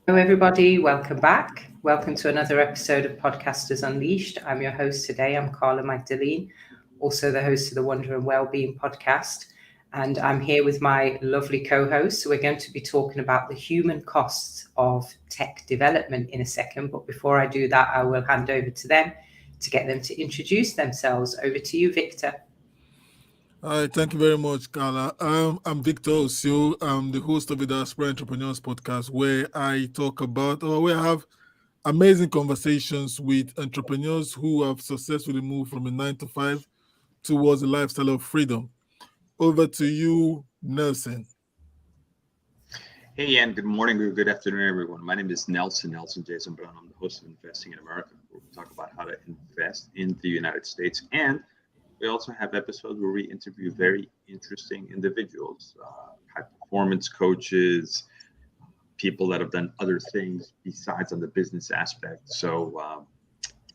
Hello, everybody. Welcome back. Welcome to another episode of Podcasters Unleashed. I'm your host today. I'm Carla Magdalene, also the host of the Wonder and Wellbeing podcast. And I'm here with my lovely co-host. So we're going to be talking about the human costs of tech development in a second. But before I do that, I will hand over to them to get them to introduce themselves. Over to you, Victor. All right, thank you very much, Carla. I'm Victor Osio. I'm the host of the Diaspora Entrepreneurs Podcast, where I talk about, or where I have amazing conversations with entrepreneurs who have successfully moved from a 9 to 5 towards a lifestyle of freedom. Over to you, Nelson. Hey, and good morning or good afternoon, everyone. My name is Nelson Jason Brown. I'm the host of Investing in America, where we talk about how to invest in the United States. And we also have episodes where we interview very interesting individuals, high performance coaches, people that have done other things besides on the business aspect. So,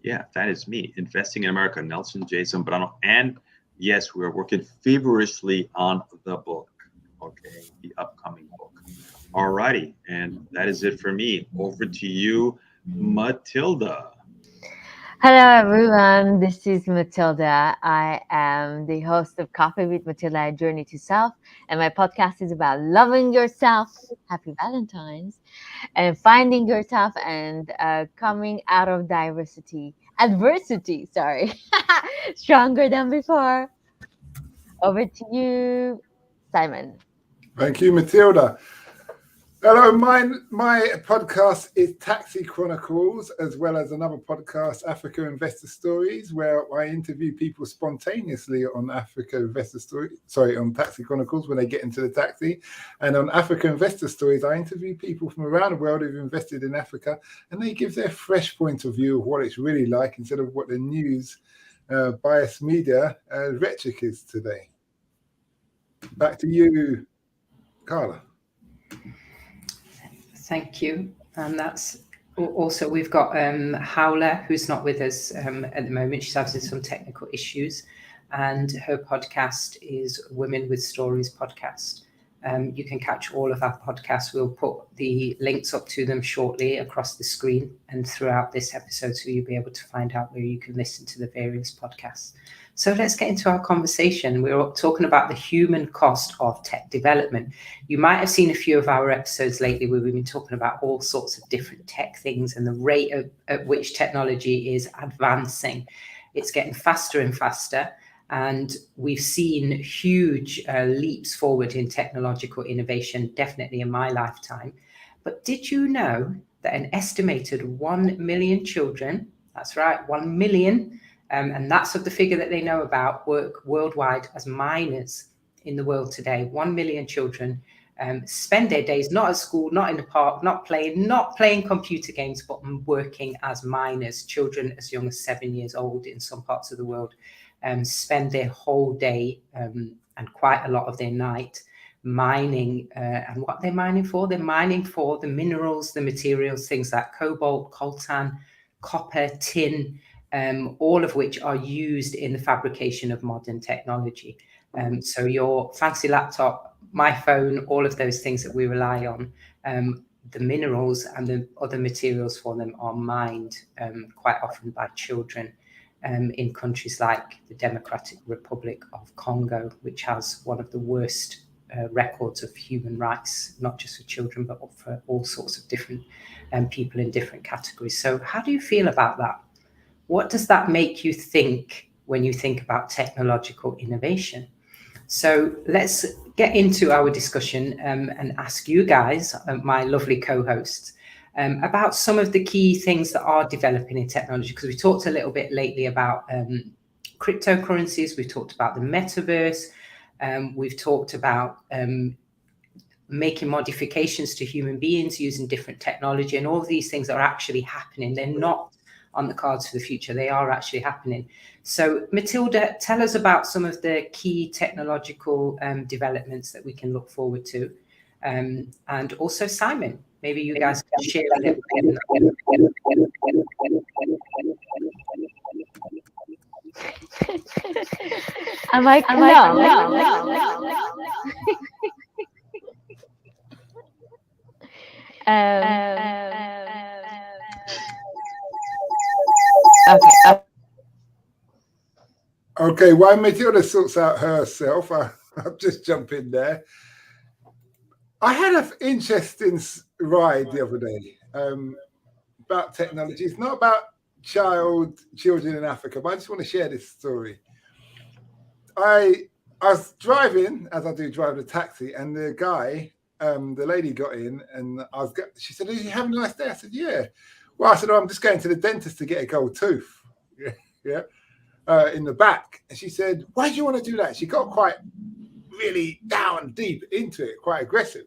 that is me, Investing in America, Nelson J. Zambrano. And yes, we're working feverishly on the book, the upcoming book. All righty, and that is it for me. Over to you, Matilda. Hello, everyone. This is Matilda. I am the host of Coffee with Matilda, A Journey to Self, and my podcast is about loving yourself. Happy Valentine's, and finding yourself and coming out of adversity. Sorry, stronger than before. Over to you, Simon. Thank you, Matilda. Hello, my podcast is Taxi Chronicles, as well as another podcast, Africa Investor Stories, where I interview people spontaneously on on Taxi Chronicles when they get into the taxi. And on Africa Investor Stories, I interview people from around the world who've invested in Africa, and they give their fresh point of view of what it's really like instead of what the news biased media rhetoric is today. Back to you, Carla. Thank you. And that's also, we've got Howler, who's not with us at the moment. She's having some technical issues, and her podcast is Women with Stories podcast. You can catch all of our podcasts. We'll put the links up to them shortly across the screen and throughout this episode, so you'll be able to find out where you can listen to the various podcasts. So let's get into our conversation. We're talking about the human cost of tech development. You might have seen a few of our episodes lately where we've been talking about all sorts of different tech things and the rate at which technology is advancing. It's getting faster and faster, and we've seen huge leaps forward in technological innovation, definitely in my lifetime. But did you know that an estimated 1 million children, that's right, 1 million, and that's of the figure that they know about, work worldwide as miners in the world today. 1 million children spend their days not at school, not in the park, not playing computer games, but working as miners. Children as young as 7 years old in some parts of the world spend their whole day and quite a lot of their night mining. And what they're mining for? They're mining for the minerals, the materials, things like cobalt, coltan, copper, tin, all of which are used in the fabrication of modern technology. So your fancy laptop, my phone, all of those things that we rely on, the minerals and the other materials for them are mined quite often by children in countries like the Democratic Republic of Congo, which has one of the worst records of human rights, not just for children, but for all sorts of different people in different categories. So how do you feel about that? What does that make you think when you think about technological innovation? So let's get into our discussion and ask you guys, my lovely co-hosts, about some of the key things that are developing in technology, because we talked a little bit lately about cryptocurrencies, we've talked about the metaverse, we've talked about making modifications to human beings using different technology, and all of these things are actually happening. They're not on the cards for the future, they are actually happening. So Matilda, tell us about some of the key technological developments that we can look forward to. And also Simon, maybe you guys can share a little bit. I'm like, no. Okay. Okay, while Matilda sorts out herself, I'll just jump in there. I had an interesting ride the other day about technology. It's not about children in Africa, but I just want to share this story. I was driving, as I do, driving a taxi, and the lady got in, and she said, "Are you having a nice day?" I said, "Yeah." Well, I said, "I'm just going to the dentist to get a gold tooth." Yeah. In the back. And she said, "Why do you want to do that?" She got quite really down deep into it, quite aggressive.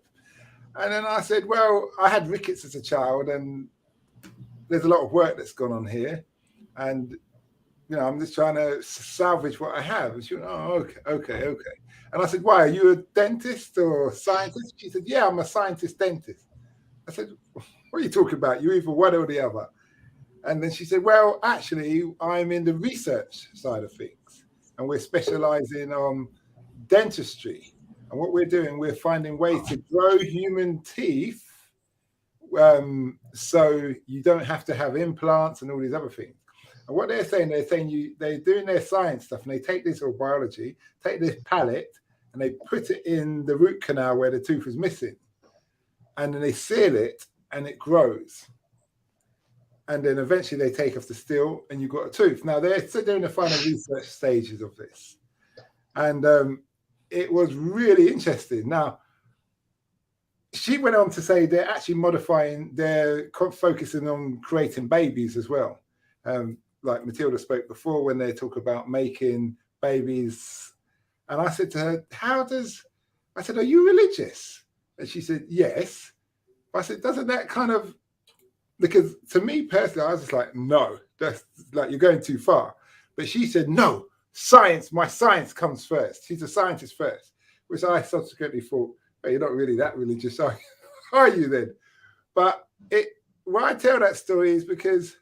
And then I said, "Well, I had rickets as a child, and there's a lot of work that's gone on here. And, I'm just trying to salvage what I have." And she went, "Oh, okay. And I said, "Why, are you a dentist or a scientist?" She said, "Yeah, I'm a scientist dentist." I said, "What are you talking about? You're either one or the other." And then she said, "Well, actually, I'm in the research side of things, and we're specializing on dentistry. And what we're doing, we're finding ways to grow human teeth so you don't have to have implants and all these other things." And what they're saying they're doing their science stuff, and they take this, or biology, take this palate, and they put it in the root canal where the tooth is missing. And then they seal it, and it grows. And then eventually they take off the steel, and you've got a tooth. Now they're in the final research stages of this, and it was really interesting. Now she went on to say they're actually they're focusing on creating babies as well. Like Matilda spoke before, when they talk about making babies, and I said to her, I said, "Are you religious?" And she said, "Yes." I said, "Doesn't that kind of," because to me personally, I was just like, "No, that's like, you're going too far." But she said, "No, my science comes first." She's a scientist first, which I subsequently thought, "Hey, you're not really that religious, are you then?" But why I tell that story is because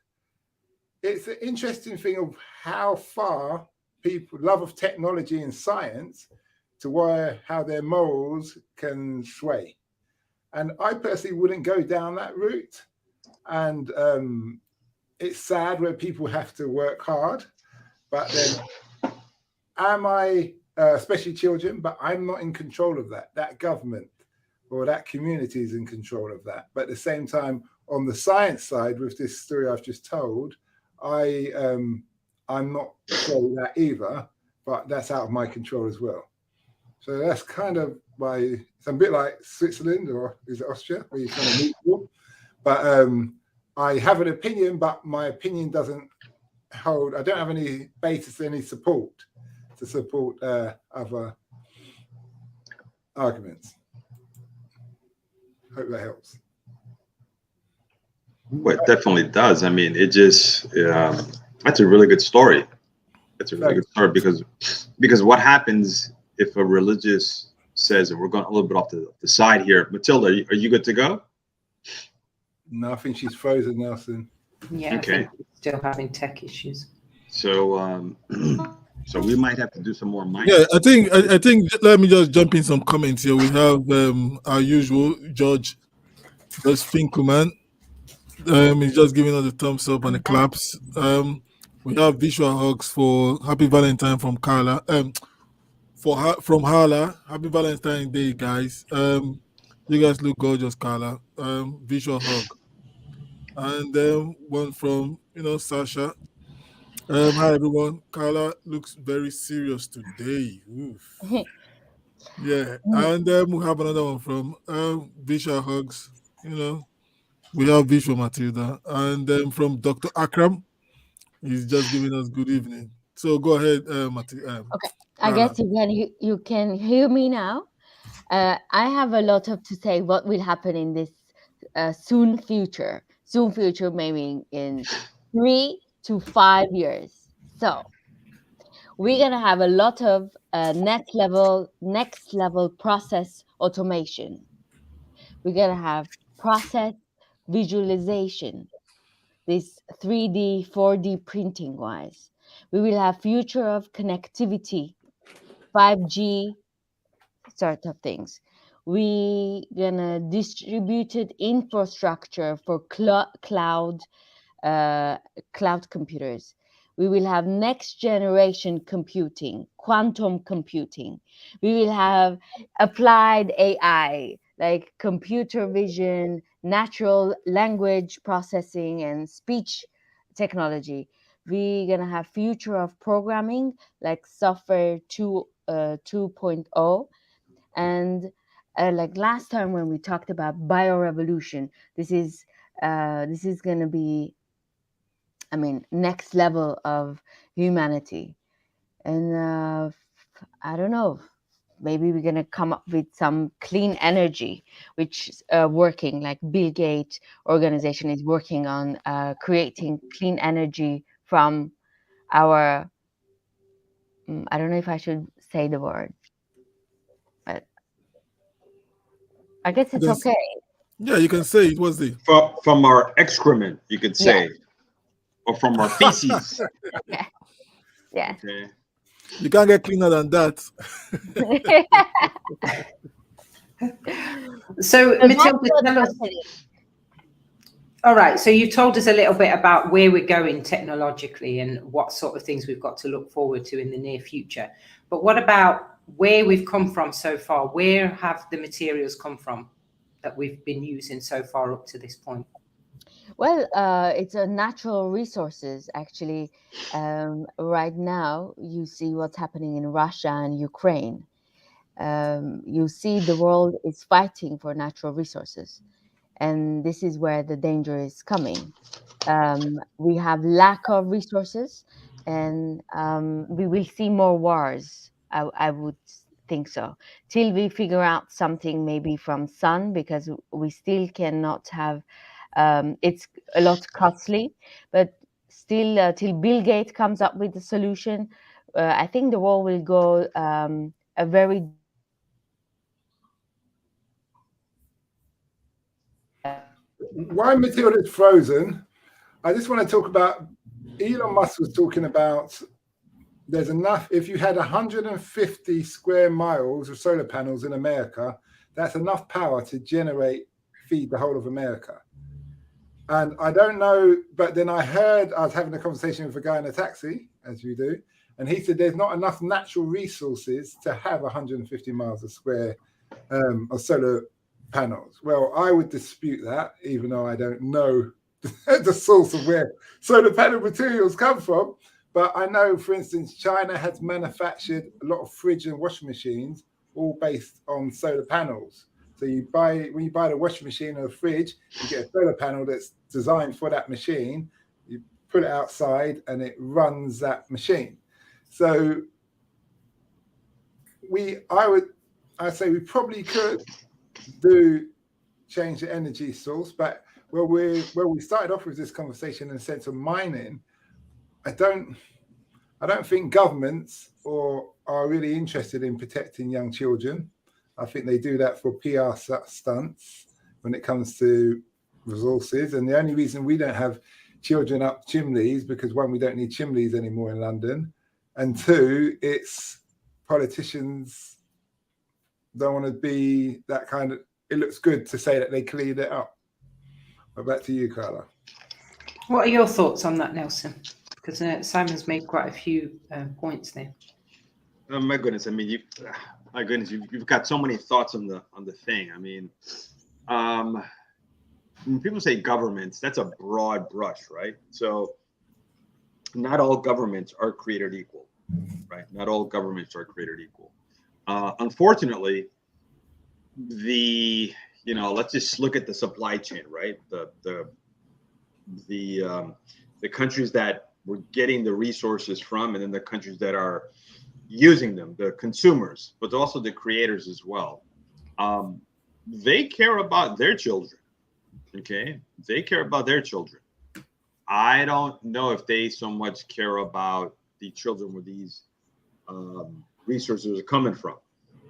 it's an interesting thing of how far people love of technology and science to how their morals can sway. And I personally wouldn't go down that route. And it's sad where people have to work hard, but then especially children, but I'm not in control of that. That government or that community is in control of that. But at the same time, on the science side, with this story I've just told, I'm not sure that either, but that's out of my control as well. So that's kind of it's a bit like Switzerland, or is it Austria, where you're kind of neutral. But I have an opinion, but my opinion doesn't hold. I don't have any basis, any support to support other arguments. Hope that helps. Well, it definitely does. I mean, it just that's a really good story. That's a really good story because what happens if a religious says, and we're going a little bit off the side here. Matilda, are you good to go? No, I think she's frozen, Nelson. Yeah, Okay. I think we're still having tech issues. So so we might have to do some more mic. Yeah, I think let me just jump in some comments here. We have our usual George Finkelman. He's just giving us a thumbs up and the claps. We have visual hugs for Happy Valentine from Carla. From Hala. Happy Valentine's Day, guys. You guys look gorgeous, Carla. Visual hug. And then one from Sasha. Hi everyone. Carla looks very serious today. Oof. Yeah. And then we have another one from Visual Hugs. We have Visual Matilda. And then from Dr. Akram, he's just giving us good evening. So go ahead, Matilda. Okay, I guess you can hear me now. I have a lot to say what will happen in this soon future. Soon future, maybe in 3 to 5 years. So we're gonna have a lot of next level process automation. We're gonna have process visualization, this 3D, 4D printing wise. We will have future of connectivity, 5G sort of things. We gonna distributed infrastructure for cloud cloud computers. We will have next generation computing, quantum computing. We will have applied AI, like computer vision, natural language processing, and speech technology. We're going to have future of programming, like software 2.0. And like last time when we talked about biorevolution, this is going to be, I mean, next level of humanity. And I don't know, maybe we're going to come up with some clean energy, which is working, like Bill Gates organization is working on creating clean energy from our, I don't know if I should say the word, but I guess it's Yes. okay. Yeah, you can say it was the. From our excrement, you could say, or from our feces. Yeah. Okay. You can't get cleaner than that. So, So that's Matilda, what's tell us. happening. All right, so you told us a little bit about where we're going technologically and what sort of things we've got to look forward to in the near future. But what about where we've come from so far? Where have the materials come from that we've been using so far up to this point? Well, it's a natural resources, actually. Right now, you see what's happening in Russia and Ukraine. You see the world is fighting for natural resources. And this is where the danger is coming. We have lack of resources, and we will see more wars. I would think so, till we figure out something maybe from sun, because we still cannot have. It's a lot costly, but still, till Bill Gates comes up with a solution, I think the world will go a very Why Matilda's frozen, I just want to talk about, Elon Musk was talking about there's enough, if you had 150 square miles of solar panels in America, that's enough power to feed the whole of America. And I don't know, but then I was having a conversation with a guy in a taxi, as you do, and he said there's not enough natural resources to have 150 miles of square of solar panels. Well, I would dispute that, even though I don't know the source of where solar panel materials come from. But I know, for instance, China has manufactured a lot of fridge and washing machines all based on solar panels. So when you buy the washing machine or a fridge, you get a solar panel that's designed for that machine. You put it outside and it runs that machine. So I'd say we probably could change the energy source, but where we started off with this conversation in the sense of mining, I don't think governments are really interested in protecting young children. I think they do that for PR stunts when it comes to resources. And the only reason we don't have children up chimneys, because one, we don't need chimneys anymore in London, and two, it's politicians don't want to be that kind of, it looks good to say that they cleaned it up. But back to you, Carla. What are your thoughts on that, Nelson? Because Simon's made quite a few points there. Oh my goodness! I mean, you've got so many thoughts on the thing. I mean, when people say governments, that's a broad brush, right? So, not all governments are created equal, right? Not all governments are created equal. Unfortunately, let's just look at the supply chain, right? The countries that we're getting the resources from, and then the countries that are using them, the consumers, but also the creators as well. They care about their children. Okay, they care about their children. I don't know if they so much care about the children where these resources are coming from.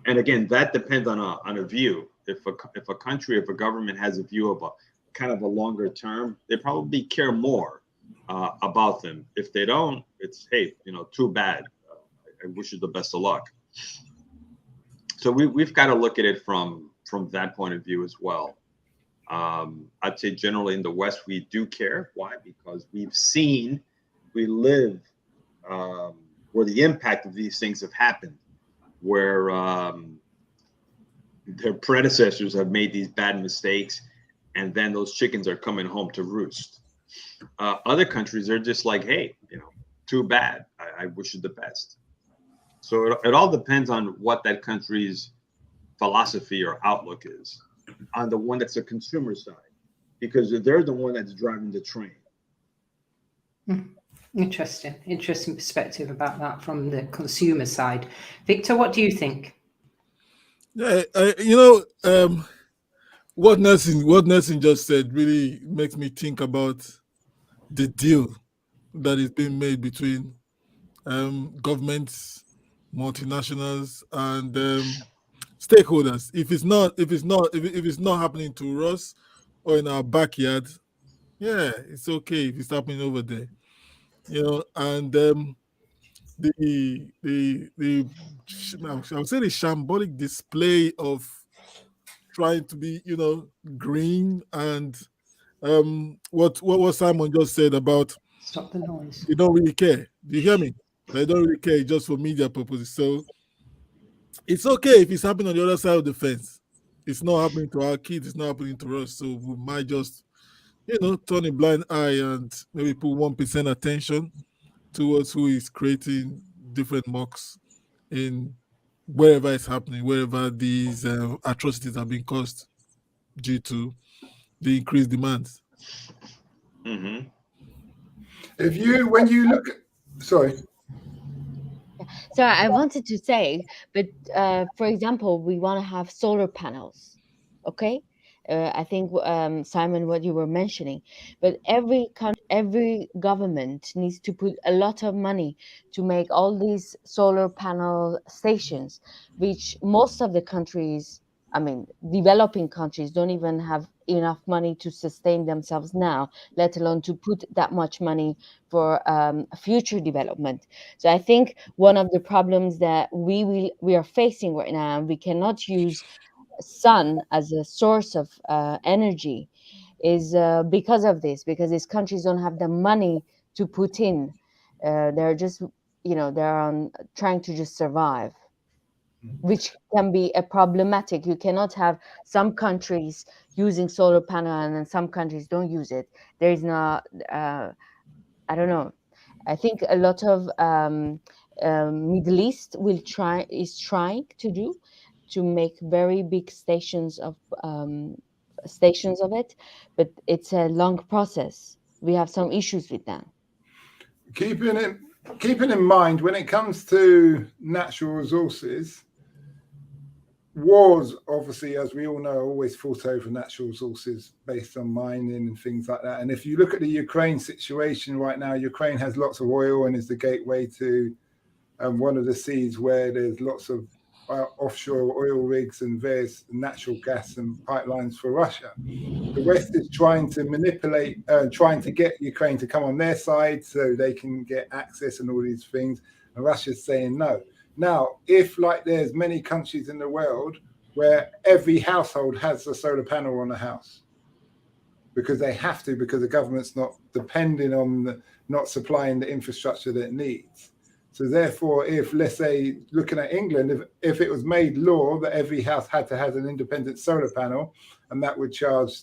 And again, that depends on a view. If a country, if a government has a view of a kind of a longer term, they probably care more about them. If they don't, it's, hey, too bad. I wish you the best of luck. So we've got to look at it from that point of view as well. I'd say generally in the West, we do care. Why? Because we live where the impact of these things have happened, where their predecessors have made these bad mistakes, and then those chickens are coming home to roost. Other countries are just like, hey, too bad. I wish you the best. So it all depends on what that country's philosophy or outlook is on the one that's the consumer side, because they're the one that's driving the train. Interesting perspective about that from the consumer side. Victor, what do you think? Yeah, what Nelson just said really makes me think about the deal that is being made between governments, multinationals, and stakeholders. If it's not happening to us or in our backyard, yeah, it's okay if it's happening over there. And the I would say the shambolic display of trying to be green, and what Simon just said about Stop the noise. you don't really care. Do you hear me? They don't really care, just for media purposes. So it's okay if it's happening on the other side of the fence. It's not happening to our kids. It's not happening to us. So we might just turn a blind eye and maybe put 1% attention towards who is creating different mocks in wherever it's happening, wherever these atrocities are being caused due to the increased demands. Mm-hmm. When you look at, sorry. So I wanted to say, but for example, we want to have solar panels, okay? I think Simon, what you were mentioning, but every government needs to put a lot of money to make all these solar panel stations, which most of the countries, I mean, developing countries, don't even have enough money to sustain themselves now, let alone to put that much money for future development. So I think one of the problems that we are facing right now, we cannot use sun as a source of energy, is because of this, because these countries don't have the money to put in. They're just, they're on trying to just survive, which can be a problematic. You cannot have some countries using solar panel and then some countries don't use it. There is not, I don't know. I think a lot of Middle East is trying to make very big stations of it, but it's a long process. We have some issues with that. Keeping in mind, when it comes to natural resources, wars, obviously, as we all know, always fought over natural resources based on mining and things like that. And if you look at the Ukraine situation right now, Ukraine has lots of oil and is the gateway to one of the seas where there's lots of offshore oil rigs and various natural gas and pipelines for Russia. The West is trying to manipulate, trying to get Ukraine to come on their side so they can get access and all these things. And Russia's saying no. Now, if there's many countries in the world where every household has a solar panel on the house, because they have to, because the government's not depending on not supplying the infrastructure that it needs. So therefore, if, let's say, looking at England, if it was made law that every house had to have an independent solar panel, and that would charge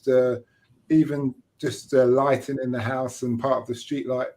even just lighting in the house and part of the street light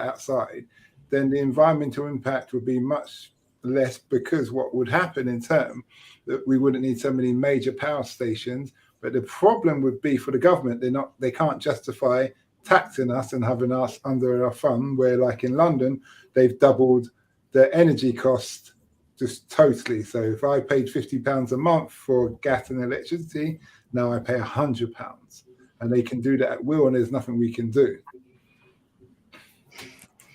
outside, then the environmental impact would be much less, because what would happen in term that we wouldn't need so many major power stations. But the problem would be for the government, they can't justify taxing us and having us under our thumb, where like in London, they've doubled the energy cost just totally. So if I paid £50 a month for gas and electricity, now I pay £100, and they can do that at will, and there's nothing we can do.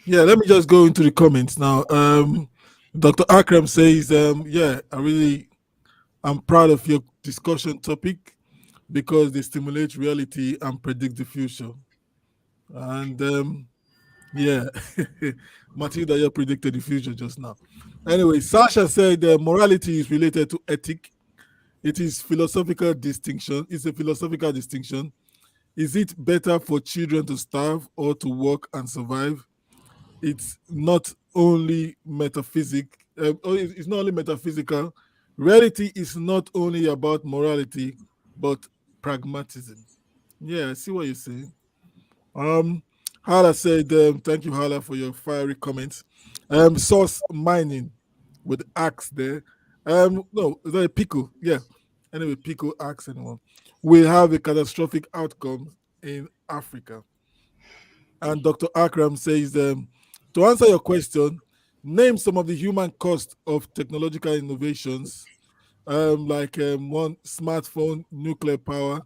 Yeah, let me just go into the comments now. Dr. Akram says, I'm proud of your discussion topic because they stimulate reality and predict the future. And Matilda, you predicted the future just now. Anyway, Sasha said morality is related to ethic. It is philosophical distinction. It's a philosophical distinction. Is it better for children to starve or to work and survive? It's not only it's not only metaphysical. Reality is not only about morality, but pragmatism. Yeah, I see what you're saying. Hala said, thank you, Hala, for your fiery comments. Source mining with axe there. No, is that a pickle? Yeah. Anyway, pickle axe anyone. We have a catastrophic outcome in Africa. And Dr. Akram says, to answer your question, name some of the human cost of technological innovations, like one smartphone, nuclear power,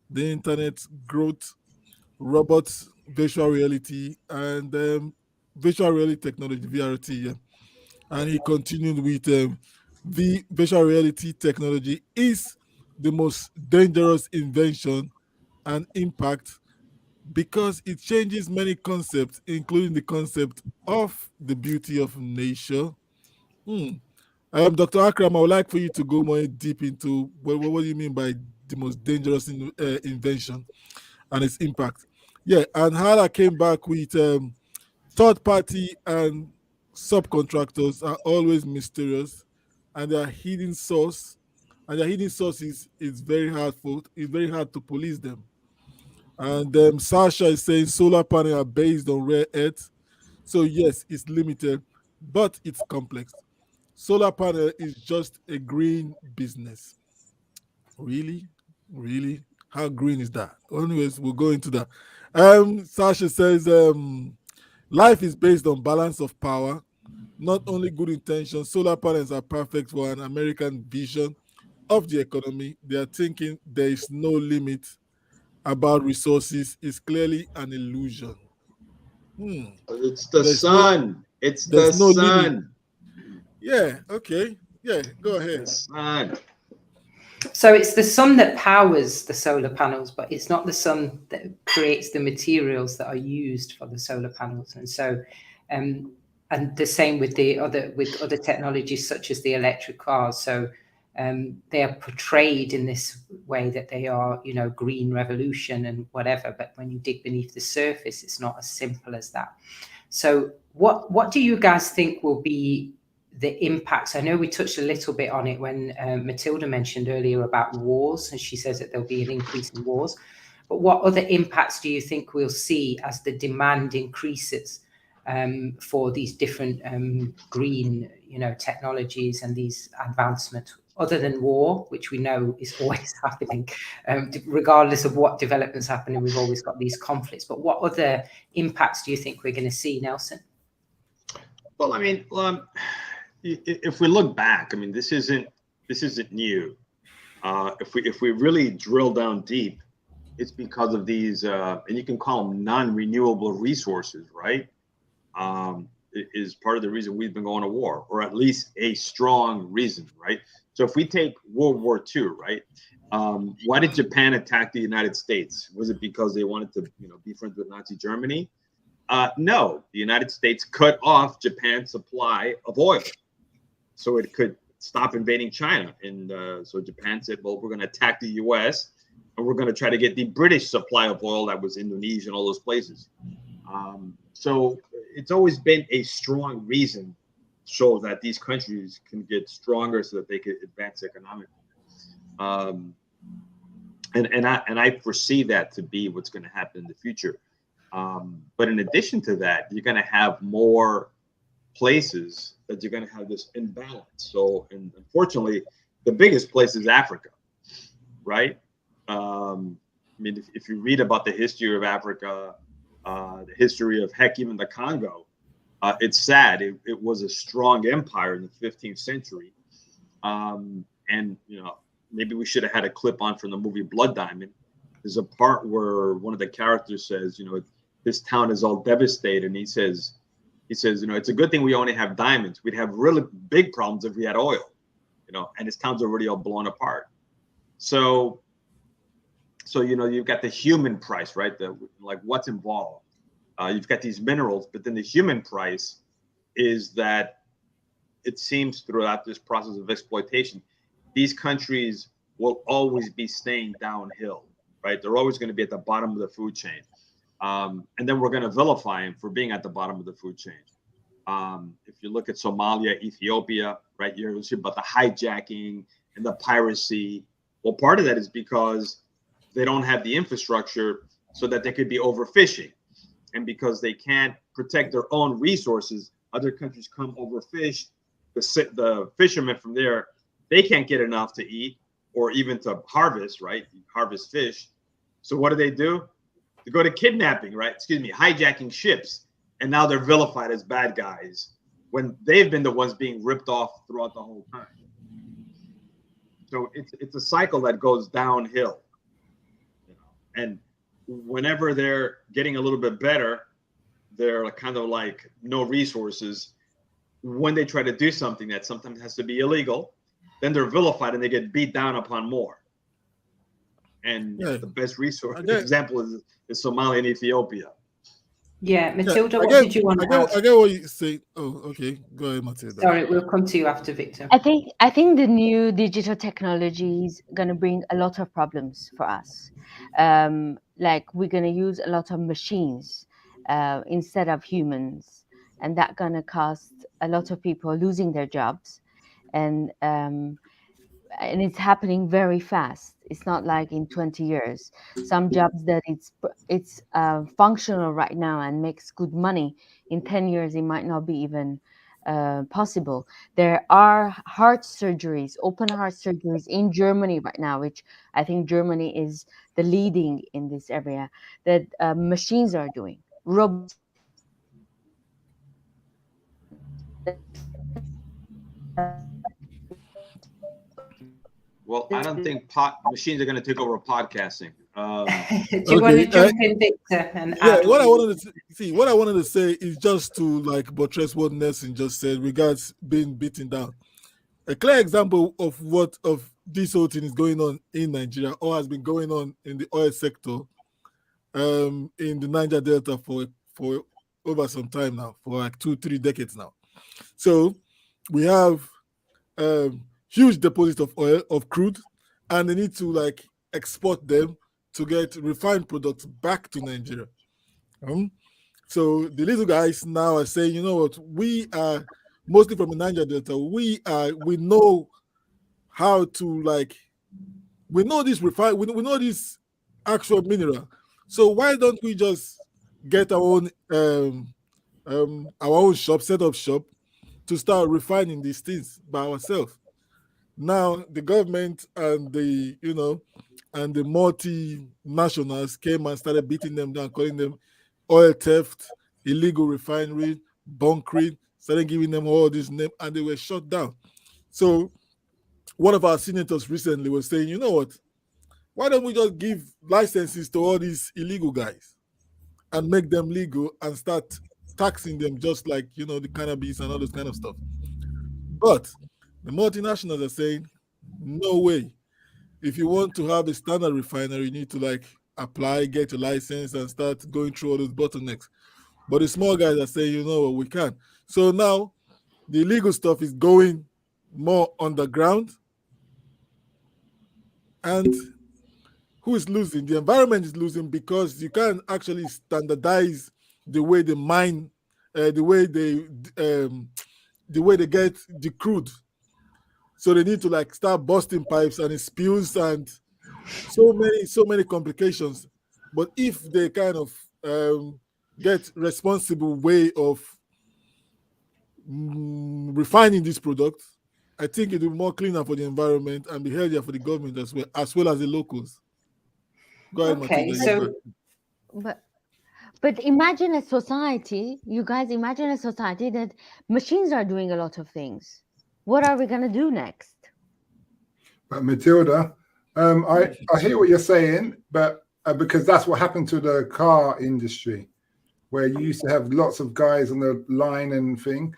the internet growth, robots, virtual reality, and virtual reality technology, VRT. Yeah. And he continued with the virtual reality technology is the most dangerous invention and impact because it changes many concepts, including the concept of the beauty of nature. Hmm. Dr. Akram, I would like for you to go more deep into what do you mean by the most dangerous invention and its impact. Yeah, and Hala came back with third party and subcontractors are always mysterious and their hidden source and their hidden source is very it's very hard to police them. And Sasha is saying solar panels are based on rare earth. So yes, it's limited, but it's complex. Solar panel is just a green business. Really? Really? How green is that? Anyways, we'll go into that. Sasha says life is based on balance of power, not only good intentions. Solar panels are perfect for an American vision of the economy. They are thinking there is no limit about resources is clearly an illusion. It's the There's sun. It's there's the no limit. sun. Yeah, okay. Yeah, go ahead. The sun. So it's the sun that powers the solar panels, but it's not the sun that creates the materials that are used for the solar panels. And so, and the same with other technologies such as the electric cars. So they are portrayed in this way that they are, green revolution and whatever. But when you dig beneath the surface, it's not as simple as that. So what do you guys think will be the impacts? I know we touched a little bit on it when Matilda mentioned earlier about wars, and she says that there'll be an increase in wars. But what other impacts do you think we'll see as the demand increases for these different green, technologies and these advancements, other than war, which we know is always happening, regardless of what developments happening, we've always got these conflicts. But what other impacts do you think we're going to see, Nelson? Well, I mean, if we look back, I mean, this isn't new. If we really drill down deep, it's because of these, and you can call them non-renewable resources, right? It is part of the reason we've been going to war, or at least a strong reason, right? So if we take World War II, right? Why did Japan attack the United States? Was it because they wanted to, be friends with Nazi Germany? No, the United States cut off Japan's supply of oil so it could stop invading China. And so Japan said, well, we're going to attack the U.S. and we're going to try to get the British supply of oil that was Indonesia and all those places. So it's always been a strong reason so that these countries can get stronger so that they can advance economically. And I foresee that to be what's going to happen in the future. But in addition to that, you're going to have more places that you're going to have this imbalance. So, and unfortunately, the biggest place is Africa, right? I mean, if you read about the history of Africa, the history of, heck, even the Congo, it's sad. It was a strong empire in the 15th century. And, maybe we should have had a clip on from the movie Blood Diamond. There's a part where one of the characters says, this town is all devastated. And he says, it's a good thing we only have diamonds. We'd have really big problems if we had oil, and his town's already all blown apart. So you've got the human price, right? Like what's involved. You've got these minerals, but then the human price is that it seems throughout this process of exploitation, these countries will always be staying downhill, right? They're always going to be at the bottom of the food chain. And then we're going to vilify them for being at the bottom of the food chain. If you look at Somalia, Ethiopia, right, you're hearing about the hijacking and the piracy. Well, part of that is because they don't have the infrastructure so that they could be overfishing. And because they can't protect their own resources, other countries come overfish. The fishermen from there, they can't get enough to eat or even to harvest, right? Harvest fish. So what do? They go to kidnapping, right? Hijacking ships. And now they're vilified as bad guys when they've been the ones being ripped off throughout the whole time. So it's a cycle that goes downhill. And whenever they're getting a little bit better, they're kind of like no resources. When they try to do something that sometimes has to be illegal, then they're vilified and they get beat down upon more. And the best example is Somalia and Ethiopia. Yeah, Matilda, what did you want to add? I get what you say. Oh, okay. Go ahead, Matilda. Sorry, we'll come to you after Victor. I think the new digital technology is going to bring a lot of problems for us. Like we're going to use a lot of machines instead of humans, and that's going to cost a lot of people losing their jobs, and it's happening very fast. It's not like in 20 years. Some jobs that it's functional right now and makes good money, in 10 years it might not be even possible. There are heart surgeries, open heart surgeries in Germany right now, which I think Germany is the leading in this area, that machines are doing. Robots. Well, I don't think machines are going to take over podcasting. Do you want to jump in, Victor? And what I wanted to say is just to like buttress what Nelson just said regards being beaten down. A clear example of this whole thing is going on in Nigeria or has been going on in the oil sector in the Niger Delta for over some time now, for like 2-3 decades now. So we have huge deposits of oil, of crude, and they need to like export them to get refined products back to Nigeria. So the little guys now are saying, you know what, we are mostly from the Niger Delta. We know how to we know this we know this actual mineral. So why don't we just get our own shop, set up shop to start refining these things by ourselves? Now the government and the multinationals came and started beating them down, calling them oil theft, illegal refinery, bunkering, started giving them all these names, and they were shut down. So one of our senators recently was saying, you know what, why don't we just give licenses to all these illegal guys and make them legal and start taxing them just like, the cannabis and all this kind of stuff. But the multinationals are saying, no way. If you want to have a standard refinery, you need to apply, get a license, and start going through all those bottlenecks. But the small guys are saying, you know what, we can. So now the illegal stuff is going more underground. And who is losing? The environment is losing because you can't actually standardize the way they mine, the way they get the crude. So they need to start busting pipes and it spills and so many complications. But if they kind of get responsible way of refining this product, I think it will be more cleaner for the environment and be healthier for the government as well as the locals. Go ahead, okay, Matilda. But imagine a society, you guys imagine a society that machines are doing a lot of things. What are we going to do next? But Matilda, I hear what you're saying, but because that's what happened to the car industry, where you used to have lots of guys on the line and thing.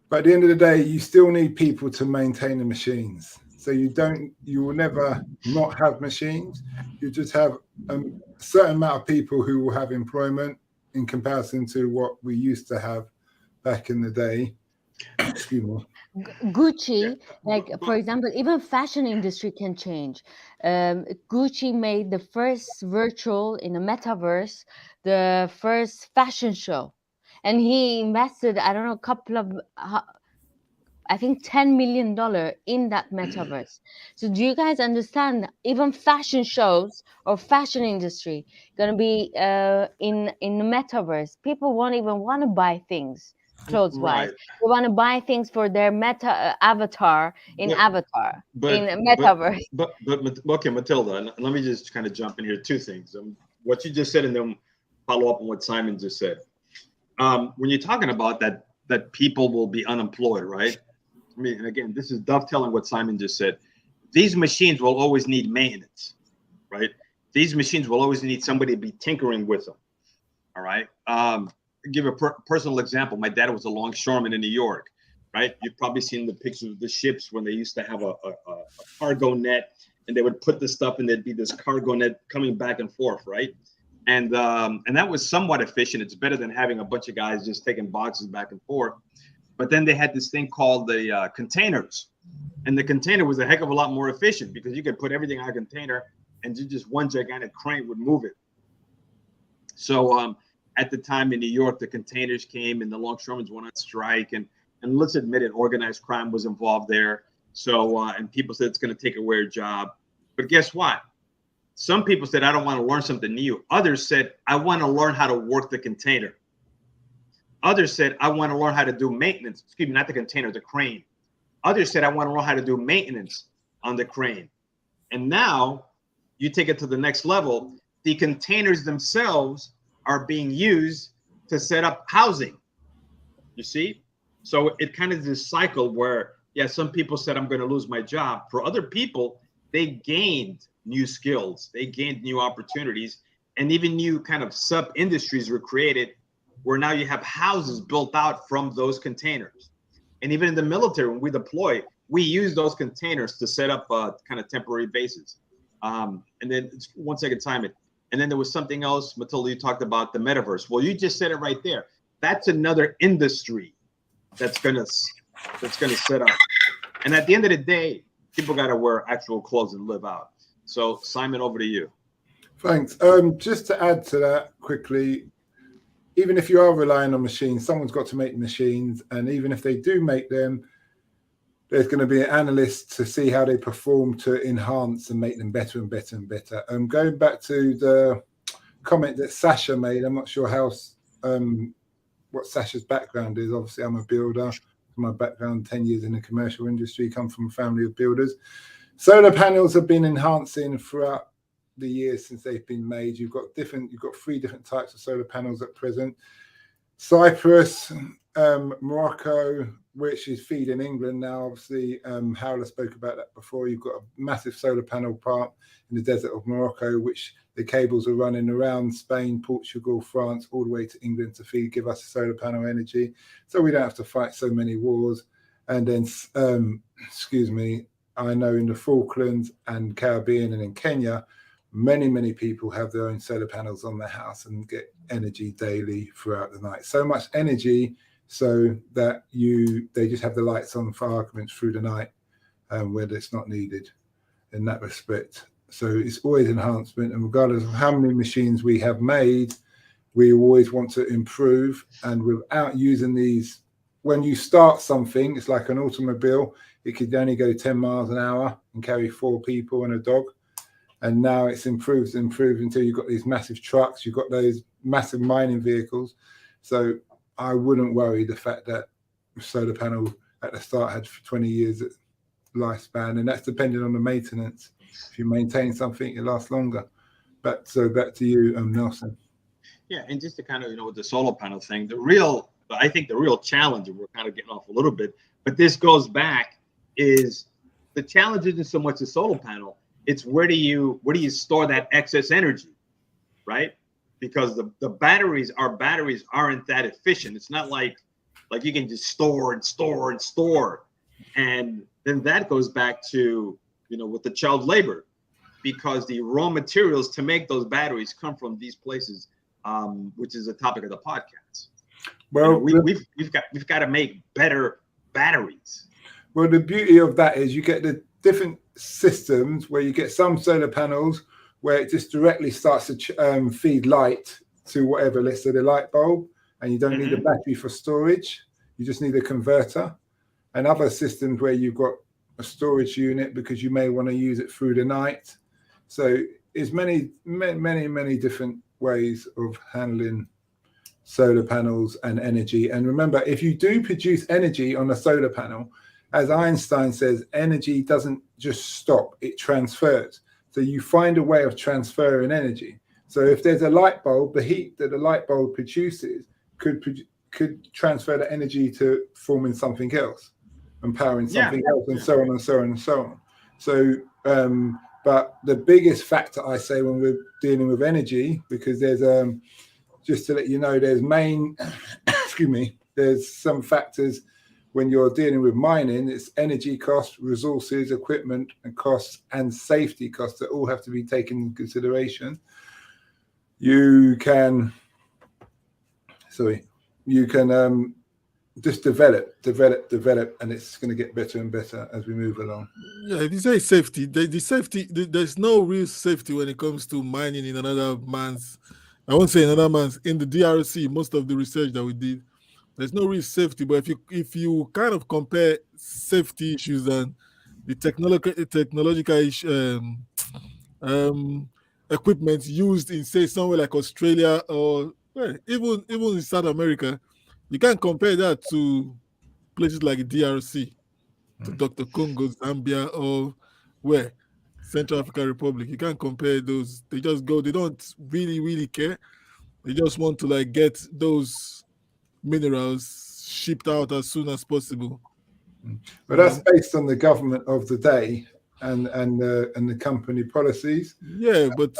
But at the end of the day, you still need people to maintain the machines. So you will never not have machines. You just have a certain amount of people who will have employment in comparison to what we used to have back in the day. Excuse me. Gucci, like for example, even fashion industry can change. Gucci made the first virtual in a metaverse, the first fashion show, and he invested, I don't know, a couple of I think $10 million in that metaverse. So do you guys understand? Even fashion shows or fashion industry gonna be in the metaverse. People won't even want to buy things clothes wise. Right. They want to buy things for their meta avatar in But avatar but in but metaverse. okay, Matilda. Let me just kind of jump in here. Two things. What you just said, and then follow up on what Simon just said. When you're talking about that people will be unemployed, right? I mean, and again, this is dovetailing what Simon just said. These machines will always need maintenance, right? These machines will always need somebody to be tinkering with them. All right. Give a personal example. My dad was a longshoreman in New York, right? You've probably seen the pictures of the ships when they used to have a cargo net, and they would put the stuff, and there'd be this cargo net coming back and forth, right? And that was somewhat efficient. It's better than having a bunch of guys just taking boxes back and forth. But then they had this thing called the containers, and the container was a heck of a lot more efficient because you could put everything on a container, and just one gigantic crane would move it. So at the time in New York, the containers came, and the longshoremen went on strike, and let's admit it, organized crime was involved there. So and people said it's going to take away your job, but guess what? Some people said, I don't want to learn something new. Others said, I want to learn how to work the container. Others said, I want to learn how to do maintenance. Excuse me, not the container, the crane. Others said, I want to learn how to do maintenance on the crane. And now you take it to the next level. The containers themselves are being used to set up housing. You see? So it kind of is this cycle where, yeah, some people said, I'm going to lose my job. For other people, they gained new skills. They gained new opportunities. And even new kind of sub-industries were created where now you have houses built out from those containers. And even in the military, when we deploy, we use those containers to set up kind of temporary bases. And then 1 second, Simon. And then there was something else, Matilda, you talked about the metaverse. Well, you just said it right there. That's another industry that's gonna set up. And at the end of the day, people got to wear actual clothes and live out. So, Simon, over to you. Thanks. Just to add to that quickly, even if you are relying on machines, someone's got to make machines. And even if they do make them, there's going to be an analyst to see how they perform to enhance and make them better and better and better. Going back to the comment that Sasha made, I'm not sure how what Sasha's background is. Obviously, I'm a builder. My background, 10 years in the commercial industry, come from a family of builders. Solar panels have been enhancing throughout the years since they've been made. You've got 3 different types of solar panels at present. Cyprus, Morocco, which is feeding England now. Obviously, Howler spoke about that before. You've got a massive solar panel park in the desert of Morocco, which the cables are running around Spain, Portugal, France, all the way to England to give us solar panel energy. So we don't have to fight so many wars. And then, I know in the Falklands and Caribbean and in Kenya, many people have their own solar panels on their house and get energy daily throughout the night. So much energy so that they just have the lights on for arguments through the night where it's not needed in that respect. So it's always enhancement, and regardless of how many machines we have made, we always want to improve. And without using these, when you start something, it's like an automobile. It could only go 10 miles an hour and carry 4 people and a dog. And now it's improved until you've got these massive trucks, you've got those massive mining vehicles. So I wouldn't worry the fact that solar panel at the start had 20 years lifespan, and that's depending on the maintenance. If you maintain something, it lasts longer. Back to you, Nelson. Yeah, and just to kind of, with the solar panel thing, I think the real challenge, and we're kind of getting off a little bit, but this goes back, is the challenge isn't so much the solar panel, it's where do you store that excess energy, right? Because the batteries aren't that efficient. It's not like you can just store and store and store. And then that goes back to, with the child labor, because the raw materials to make those batteries come from these places, which is the topic of the podcast. Well, we've got to make better batteries. Well, the beauty of that is you get the different systems where you get some solar panels where it just directly starts to feed light to whatever, let's say the light bulb, and you don't need a battery for storage. You just need a converter. And other systems where you've got a storage unit because you may want to use it through the night. So there's many different ways of handling solar panels and energy. And remember, if you do produce energy on a solar panel, as Einstein says, energy doesn't just stop, it transfers. So you find a way of transferring energy. So if there's a light bulb, the heat that the light bulb produces could transfer the energy to forming something else and powering something else, and so on and so on and so on. So, but the biggest factor, I say, when we're dealing with energy, because there's, just to let you know, there's there's some factors when you're dealing with mining. It's energy costs, resources, equipment and costs, and safety costs that all have to be taken into consideration. You can just develop, and it's going to get better and better as we move along. Yeah, if you say safety, there's no real safety when it comes to mining in another man's, I won't say another man's, in the DRC, most of the research that we did, there's no real safety. But if you kind of compare safety issues and the technological equipment used in, say, somewhere like Australia or even in South America, you can't compare that to places like DRC, to Dr. Congo, Zambia, or where? Central African Republic. You can't compare those. They just go, they don't really care. They just want to like get those minerals shipped out as soon as possible. But that's based on the government of the day and the company policies. Yeah, but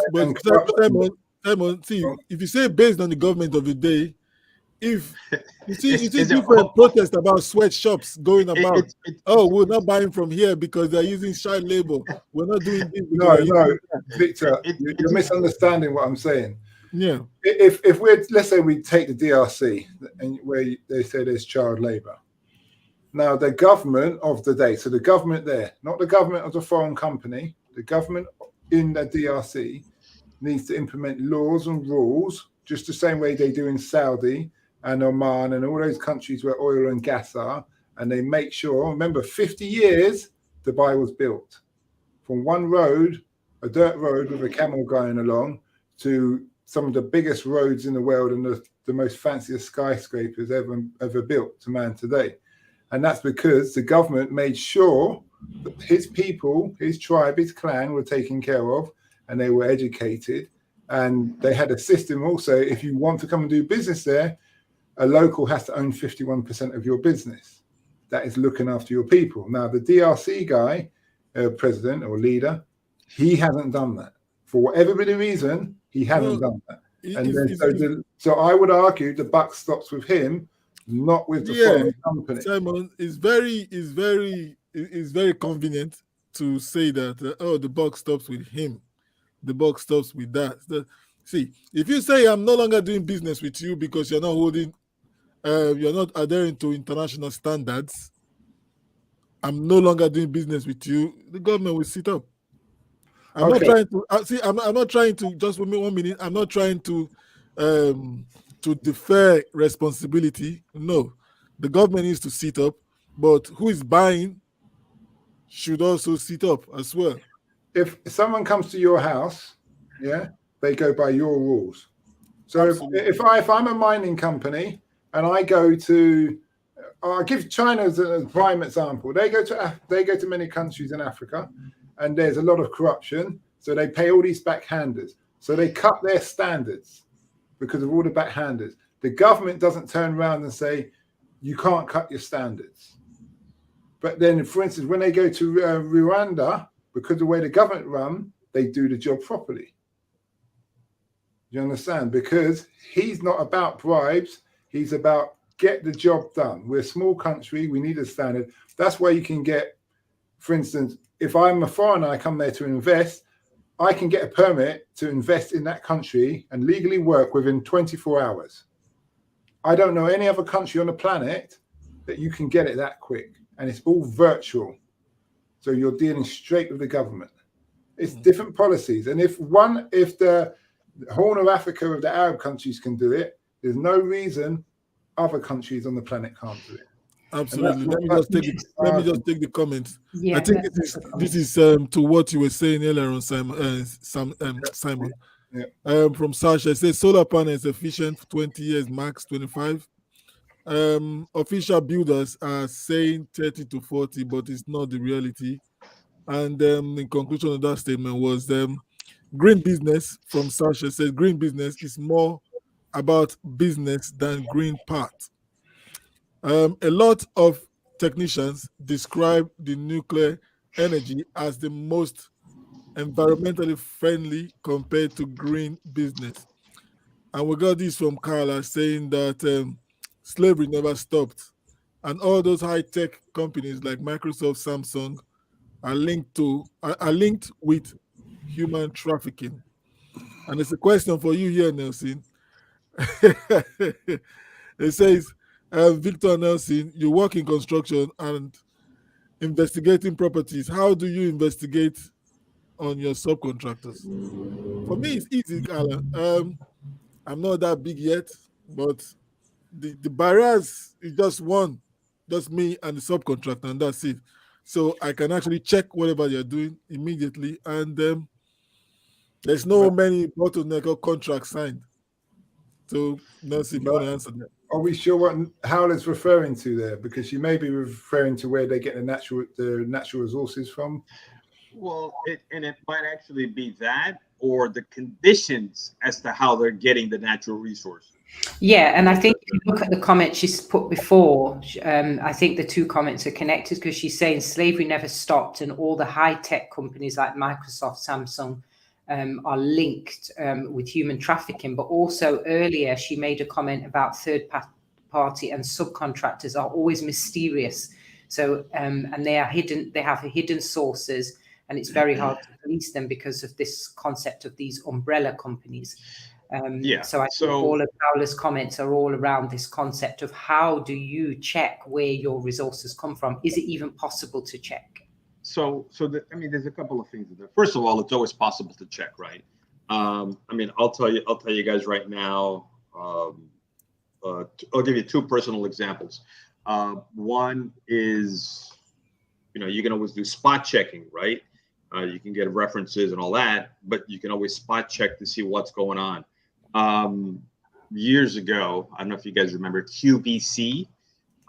Simon, see, if you say based on the government of the day, if you see different protests about sweatshops going about, we're not buying from here because they're using child labor. We're not doing this. No, Victor, you're misunderstanding what I'm saying. Yeah. If let's say we take the DRC and where they say there's child labor. Now the government of the day, so the government there, not the government of the foreign company, the government in the DRC needs to implement laws and rules just the same way they do in Saudi and Oman and all those countries where oil and gas are, and they make sure, remember, 50 years Dubai was built. From one road, a dirt road with a camel going along, to some of the biggest roads in the world and the most fanciest skyscrapers ever built to man today. And that's because the government made sure that his people, his tribe, his clan were taken care of, and they were educated. And they had a system also, if you want to come and do business there, a local has to own 51% of your business. That is looking after your people. Now, the DRC guy, president or leader, he hasn't done that. For whatever reason, he hasn't done that. And so I would argue the buck stops with him, not with the foreign company. Simon, is very convenient to say that, the buck stops with him. The buck stops with that. See, if you say I'm no longer doing business with you because you're not adhering to international standards, I'm no longer doing business with you, the government will sit up. I'm not trying to I'm not trying to, just for me 1 minute, I'm not trying to defer responsibility. No, the government needs to sit up, but who is buying should also sit up as well. If someone comes to your house, they go by your rules. So if I'm a mining company and I go to, I'll give China as a prime example. They go to many countries in Africa, and there's a lot of corruption. So they pay all these backhanders. So they cut their standards because of all the backhanders. The government doesn't turn around and say, you can't cut your standards. But then, for instance, when they go to Rwanda, because of the way the government run, they do the job properly. You understand? Because he's not about bribes. He's about get the job done. We're a small country. We need a standard. That's why you can get, for instance, if I'm a foreigner, I come there to invest, I can get a permit to invest in that country and legally work within 24 hours. I don't know any other country on the planet that you can get it that quick, and it's all virtual. So you're dealing straight with the government. It's different policies. And if the Horn of Africa of the Arab countries can do it, there's no reason other countries on the planet can't do it. Absolutely. Let me just take the comments. Yeah, I think this is to what you were saying earlier on, Simon. Yeah. From Sasha, it says solar panels efficient for 20 years, max 25. Official builders are saying 30 to 40, but it's not the reality. And in conclusion of that statement was green business from Sasha says green business is more about business than green part. A lot of technicians describe the nuclear energy as the most environmentally friendly compared to green business. And we got this from Carla saying that slavery never stopped. And all those high-tech companies like Microsoft, Samsung are linked with human trafficking. And it's a question for you here, Nelson. It says, Victor Nelson, you work in construction and investigating properties. How do you investigate on your subcontractors? For me, it's easy, Carla. I'm not that big yet, but the barriers is just one, just me and the subcontractor, and that's it. So I can actually check whatever they're doing immediately, and there's no many bottleneck or contracts signed. So Nelson, you want to answer that? Are we sure what Howler's referring to there? Because she may be referring to where they get the natural resources from. Well, it might actually be that, or the conditions as to how they're getting the natural resources. Yeah, and I think if you look at the comment she's put before, I think the two comments are connected because she's saying slavery never stopped, and all the high-tech companies like Microsoft, Samsung are linked with human trafficking. But also earlier, she made a comment about third-party and subcontractors are always mysterious. So, and they are hidden. They have hidden sources, and it's very hard to police them because of this concept of these umbrella companies. So I think all of Paula's comments are all around this concept of how do you check where your resources come from? Is it even possible to check? There's a couple of things there. First of all, it's always possible to check, right? I'll tell you guys right now. I'll give you two personal examples. One is, you can always do spot checking, right? You can get references and all that, but you can always spot check to see what's going on. Years ago, I don't know if you guys remember QVC.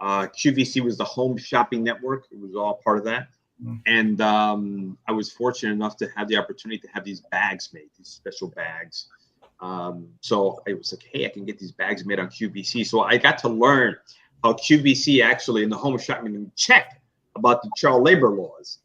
QVC was the home shopping network. It was all part of that. And I was fortunate enough to have the opportunity to have these bags made, these special bags. So I was like, hey, I can get these bags made on QVC. So I got to learn how QVC actually in the home shopping check about the child labor laws.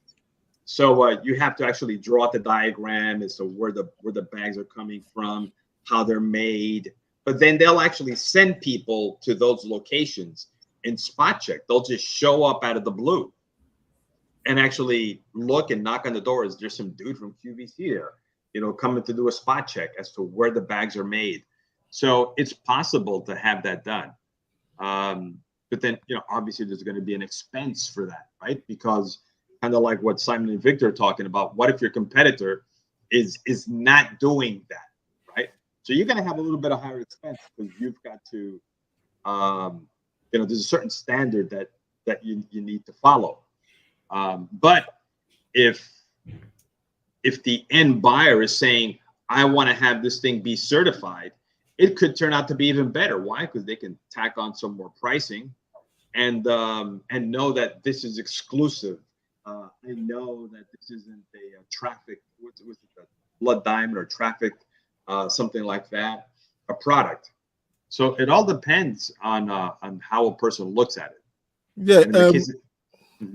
So you have to actually draw out the diagram as to where the bags are coming from, how they're made. But then they'll actually send people to those locations and spot check. They'll just show up out of the blue and actually look and knock on the door. Is there some dude from QVC there, coming to do a spot check as to where the bags are made? So it's possible to have that done. But then, obviously there's going to be an expense for that, right? Because kind of like what Simon and Victor are talking about, what if your competitor is not doing that, right? So you're going to have a little bit of higher expense because you've got to, there's a certain standard that you need to follow. But if the end buyer is saying, I want to have this thing be certified, it could turn out to be even better. Why? Because they can tack on some more pricing and know that this is exclusive. I know that this isn't a traffic, what's it, a blood diamond or traffic, something like that, a product. So it all depends on how a person looks at it. Yeah.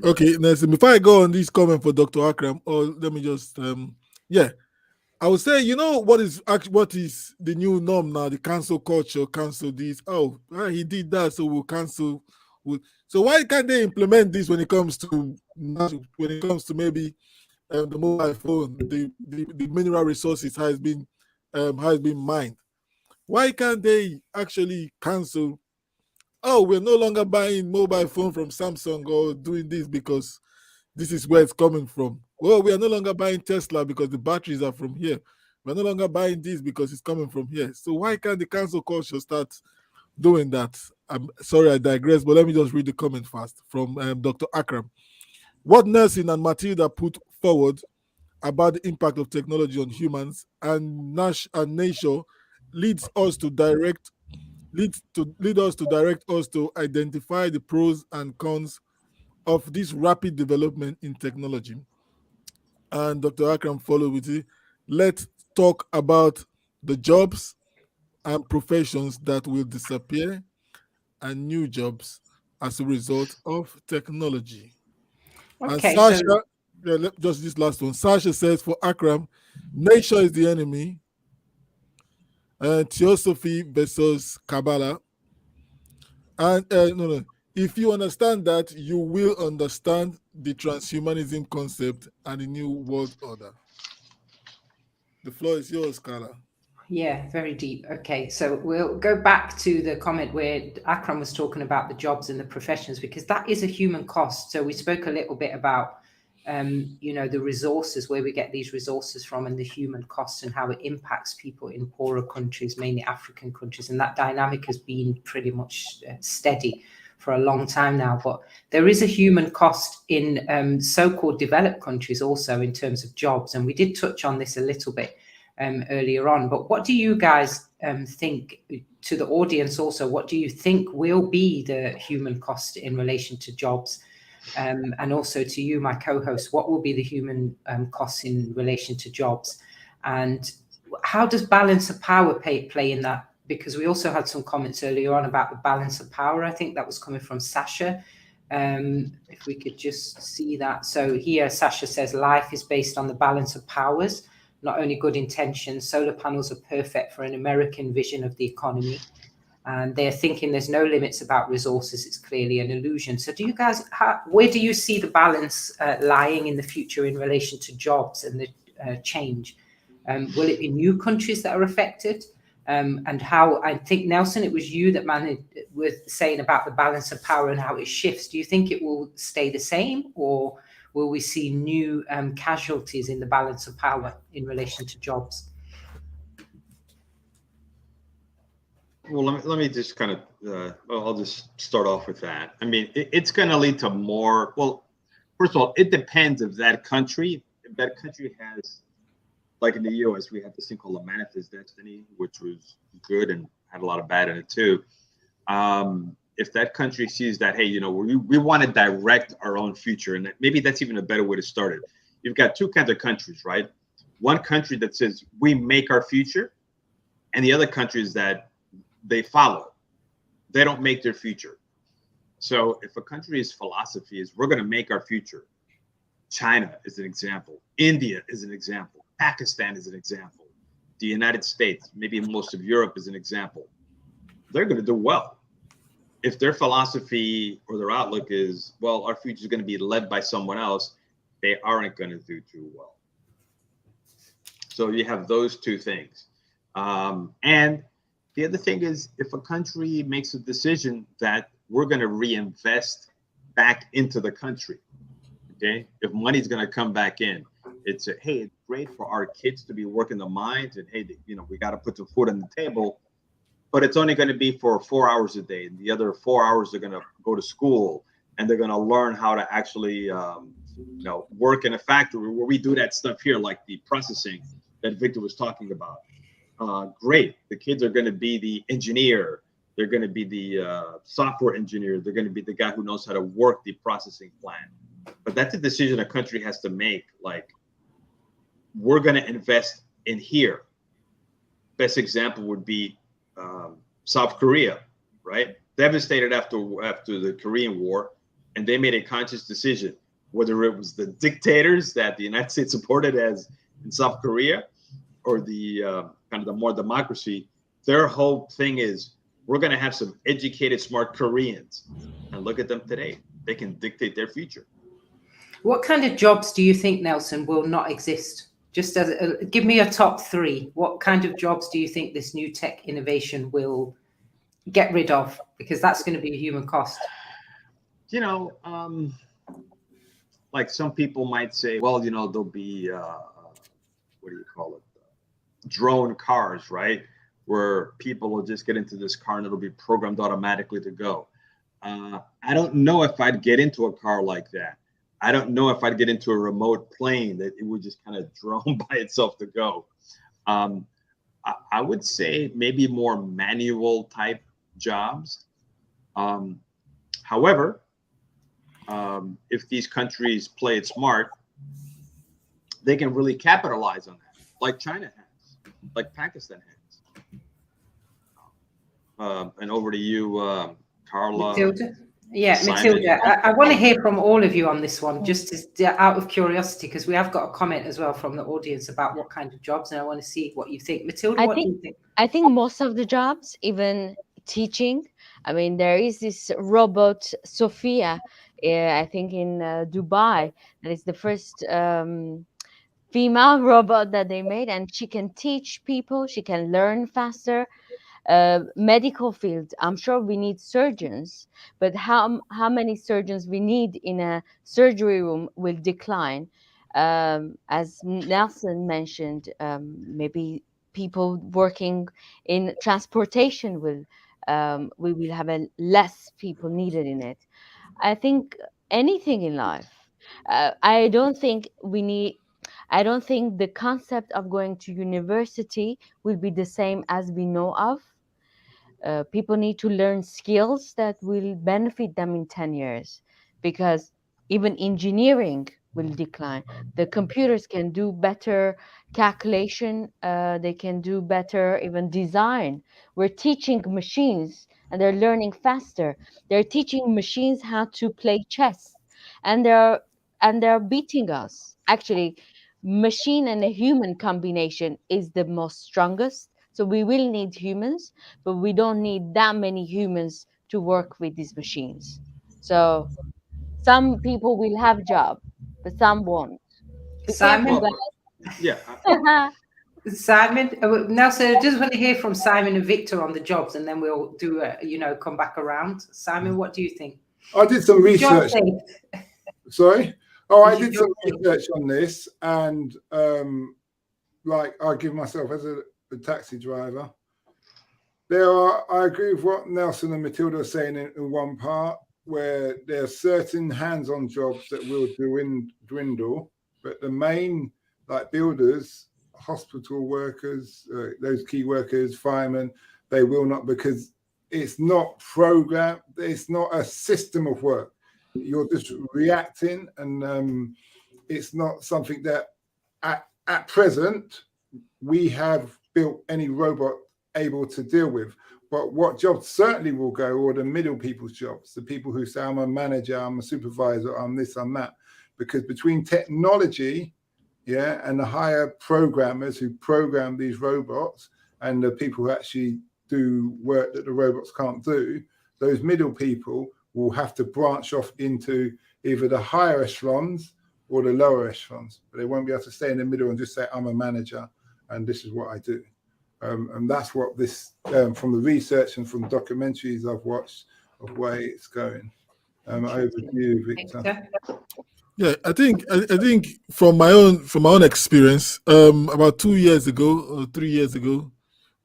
Okay, Nelson, before I go on this comment for Dr. Akram, let me just, I would say, what is the new norm now? The cancel culture, cancel this. Oh, he did that, so we'll cancel. So why can't they implement this when it comes to maybe the mobile phone, the mineral resources has been mined? Why can't they actually cancel oh, we're no longer buying mobile phone from Samsung or doing this because this is where it's coming from. Well, we are no longer buying Tesla because the batteries are from here. We're no longer buying this because it's coming from here. So why can't the cancel culture start doing that? I'm sorry, I digress, but let me just read the comment fast from Dr. Akram. What Nelson and Matilda put forward about the impact of technology on humans and nature leads us to direct us to identify the pros and cons of this rapid development in technology. And Dr. Akram followed with it. Let's talk about the jobs and professions that will disappear and new jobs as a result of technology. Okay, And Sasha, just this last one. Sasha says for Akram, nature is the enemy. Theosophy versus Kabbalah. And no. If you understand that, you will understand the transhumanism concept and the new world order. The floor is yours, Carla. Yeah, very deep. Okay, so we'll go back to the comment where Akram was talking about the jobs and the professions, because that is a human cost. So we spoke a little bit about, the resources, where we get these resources from, and the human cost and how it impacts people in poorer countries, mainly African countries. And that dynamic has been pretty much steady for a long time now. But there is a human cost in so-called developed countries also in terms of jobs. And we did touch on this a little bit earlier on. But what do you guys think, to the audience also, what do you think will be the human cost in relation to jobs? And also to you, my co-host, what will be the human costs in relation to jobs? And how does balance of power play in that? Because we also had some comments earlier on about the balance of power. I think that was coming from Sasha. If we could just see that. So here, Sasha says, life is based on the balance of powers, not only good intentions. Solar panels are perfect for an American vision of the economy. And they're thinking there's no limits about resources. It's clearly an illusion. So do you guys, where do you see the balance lying in the future in relation to jobs and the change? Will it be new countries that are affected? And how, I think, Nelson, it was you that was saying about the balance of power and how it shifts. Do you think it will stay the same, or will we see new casualties in the balance of power in relation to jobs? Well, let me just kind of, I'll just start off with that. I mean, it's going to lead to more. Well, first of all, it depends if that country has, like in the U.S., we had this thing called the Manifest Destiny, which was good and had a lot of bad in it too. If that country sees that, hey, we want to direct our own future, and maybe that's even a better way to start it. You've got two kinds of countries, right? One country that says we make our future, and the other countries that they follow. They don't make their future. So if a country's philosophy is we're going to make our future, China is an example, India is an example, Pakistan is an example, the United States, maybe most of Europe is an example, they're going to do well. If their philosophy or their outlook is, well, our future is going to be led by someone else, they aren't going to do too well. So you have those two things. And the other thing is, if a country makes a decision that we're going to reinvest back into the country, okay? If money's going to come back in, it's hey, it's great for our kids to be working the mines, and hey, we got to put some food on the table, but it's only going to be for 4 hours a day, and the other 4 hours they're going to go to school, and they're going to learn how to actually, work in a factory where we do that stuff here, like the processing that Victor was talking about. Great. The kids are going to be the engineer. They're going to be the software engineer. They're going to be the guy who knows how to work the processing plant. But that's a decision a country has to make. Like, we're going to invest in here. Best example would be South Korea, right? Devastated after the Korean War, and they made a conscious decision, whether it was the dictators that the United States supported as in South Korea, or the kind of the more democracy, their whole thing is we're going to have some educated, smart Koreans. And look at them today. They can dictate their future. What kind of jobs do you think, Nelson, will not exist? Just give me a top three. What kind of jobs do you think this new tech innovation will get rid of? Because that's going to be a human cost. You know, like some people might say, well, you know, there'll be what do you call it? Drone cars, right? Where people will just get into this car and it'll be programmed automatically to go. I don't know if I'd get into a car like that. I don't know if I'd get into a remote plane that it would just kind of drone by itself to go. I would say maybe more manual type jobs. However, if these countries play it smart, they can really capitalize on that, like China has, like Pakistan has. And over to you, Carla. Matilda? Yeah, Simon. Matilda, I want to hear from all of you on this one, just out of curiosity, because we have got a comment as well from the audience about what kind of jobs, and I want to see what you think. Matilda, what do you think? I think most of the jobs, even teaching, I mean, there is this robot, Sophia, I think in Dubai, that is the first female robot that they made, and she can teach people, she can learn faster. Medical field, I'm sure we need surgeons, but how many surgeons we need in a surgery room will decline. As Nelson mentioned, maybe people working in transportation will we will have less people needed in it. I think anything in life. I don't think the concept of going to university will be the same as we know of. People need to learn skills that will benefit them in 10 years, because even engineering will decline. The computers can do better calculation, they can do better even design. We're teaching machines and they're learning faster. They're teaching machines how to play chess, and they're beating us. Actually, machine and a human combination is the most strongest. So we will need humans, but we don't need that many humans to work with these machines. So some people will have job, but some won't. Be Simon? careful, Yeah. guys. Simon, Nelson, I just want to hear from Simon and Victor on the jobs, and then we'll do come back around. Simon, what do you think? I did some research. Sorry? Oh, I did some research on this, and I give myself as a taxi driver. I agree with what Nelson and Matilda are saying in one part, where there are certain hands-on jobs that will dwindle, but the main, like builders, hospital workers, those key workers, firemen, they will not, because it's not programmed, it's not a system of work. You're just reacting, and it's not something that at present we have built any robot able to deal with. But what jobs certainly will go are the middle people's jobs, the people who say, I'm a manager, I'm a supervisor, I'm this, I'm that. Because between technology, and the higher programmers who program these robots and the people who actually do work that the robots can't do, those middle people will have to branch off into either the higher echelons or the lower echelons. But they won't be able to stay in the middle and just say, I'm a manager and this is what I do. And that's what this, from the research and from documentaries I've watched, of where it's going. Over to you, Victor. Yeah, I think from my own experience, about 2 years ago or 3 years ago,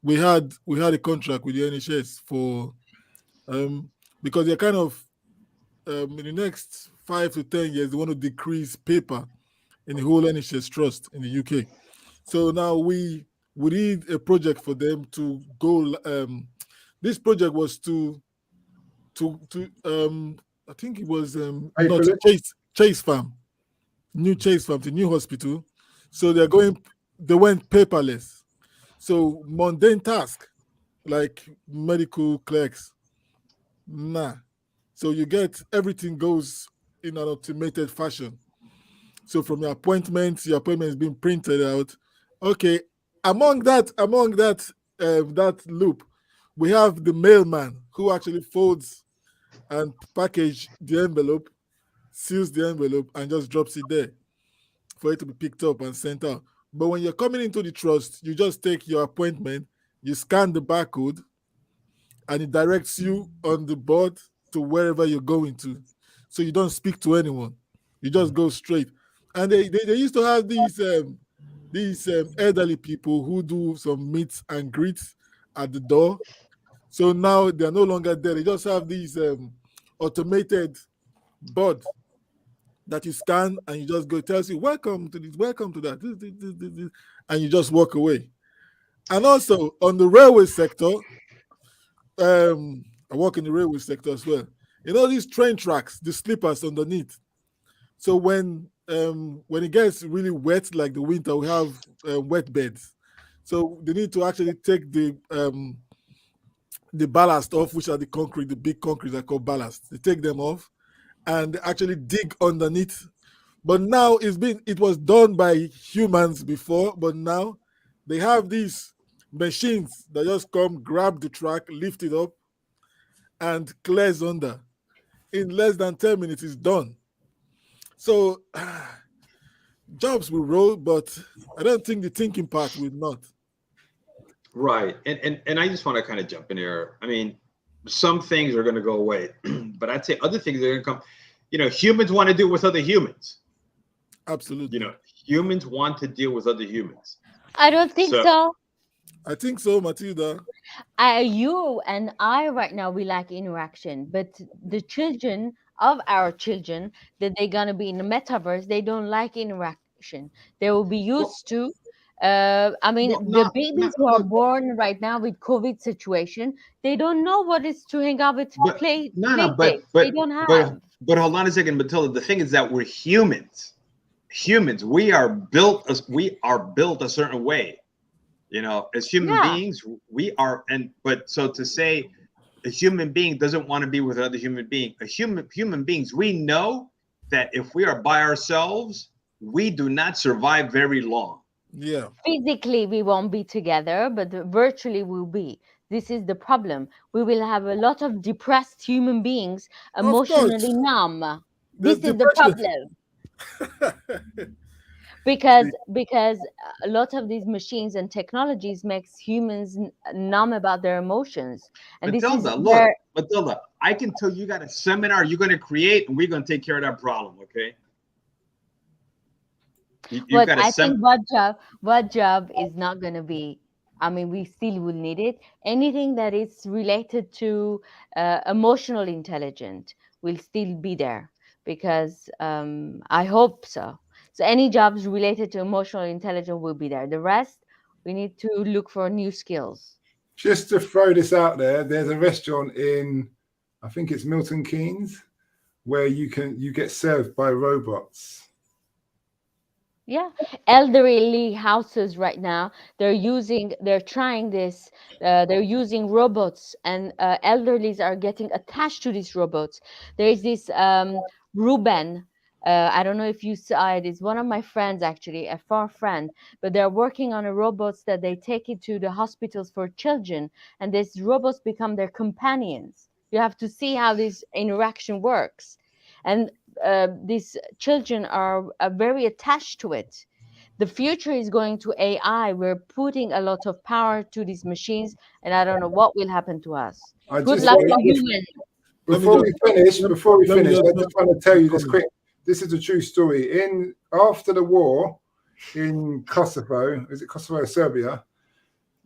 we had a contract with the NHS for because they're kind of in the next 5 to 10 years they want to decrease paper in the whole NHS trust in the UK. So now we did a project for them to go. This project was to I think it was Chase Farm, new Chase Farm, the new hospital. So they went paperless. So mundane task like medical clerks, nah. So you get everything goes in an automated fashion. So from your appointment is being printed out. Okay, among that loop, we have the mailman who actually folds and package the envelope, seals the envelope, and just drops it there for it to be picked up and sent out. But when you're coming into the trust, you just take your appointment, you scan the barcode, and it directs you on the board to wherever you're going to. So you don't speak to anyone. You just go straight. And they used to have these elderly people who do some meet and greets at the door. So now they're no longer there. They just have these automated board that you scan and you just go. It tells you welcome to this, welcome to that, this, and you just walk away. And also on the railway sector, I work in the railway sector as well. You know these train tracks, the sleepers underneath. So when it gets really wet, like the winter, we have wet beds. So they need to actually take the ballast off, which are the concrete, the big concrete are called ballast. They take them off and actually dig underneath. But now it was done by humans before, but now they have these machines that just come, grab the track, lift it up, and clears under. In less than 10 minutes, it's done. So jobs will roll, but I don't think the thinking part will not. Right. And I just want to kind of jump in here. I mean, some things are going to go away, but I'd say other things are going to come. You know, humans want to deal with other humans. Absolutely. You know, humans want to deal with other humans. I don't think so. I think so, Matilda. You and I right now, we lack interaction, but the children of our children that they're gonna be in the metaverse, they don't like interaction. They will be used to. The babies who are born right now with COVID situation, they don't know what it's to hang out with play. But they don't have. But hold on a second, Matilda. The thing is that we're humans. Humans, we are built a certain way. You know, as human beings, we are, so to say a human being doesn't want to be with another human being. Human beings, we know that if we are by ourselves, we do not survive very long. Yeah. Physically, we won't be together, but virtually we'll be. This is the problem. We will have a lot of depressed human beings, emotionally numb. This is the problem. Because a lot of these machines and technologies makes humans numb about their emotions. And Matilda, I can tell you got a seminar you're going to create, and we're going to take care of that problem. Okay. But I think what job is not going to be. I mean, we still will need it. Anything that is related to emotional intelligence will still be there, because I hope so. So any jobs related to emotional intelligence will be there. The rest, we need to look for new skills. Just to throw this out there, there's a restaurant in, I think it's Milton Keynes, where you get served by robots. Yeah, elderly houses right now, they're trying this. They're using robots, and elderlies are getting attached to these robots. There is this Ruben. I don't know if you saw it. It's one of my friends, actually, a far friend. But they're working on a robots that they take it to the hospitals for children, and these robots become their companions. You have to see how this interaction works, and these children are very attached to it. The future is going to AI. We're putting a lot of power to these machines, and I don't know what will happen to us. Good luck to humans. Before we finish, I just want to tell you this quick. This is a true story. After the war in Kosovo, is it Kosovo or Serbia?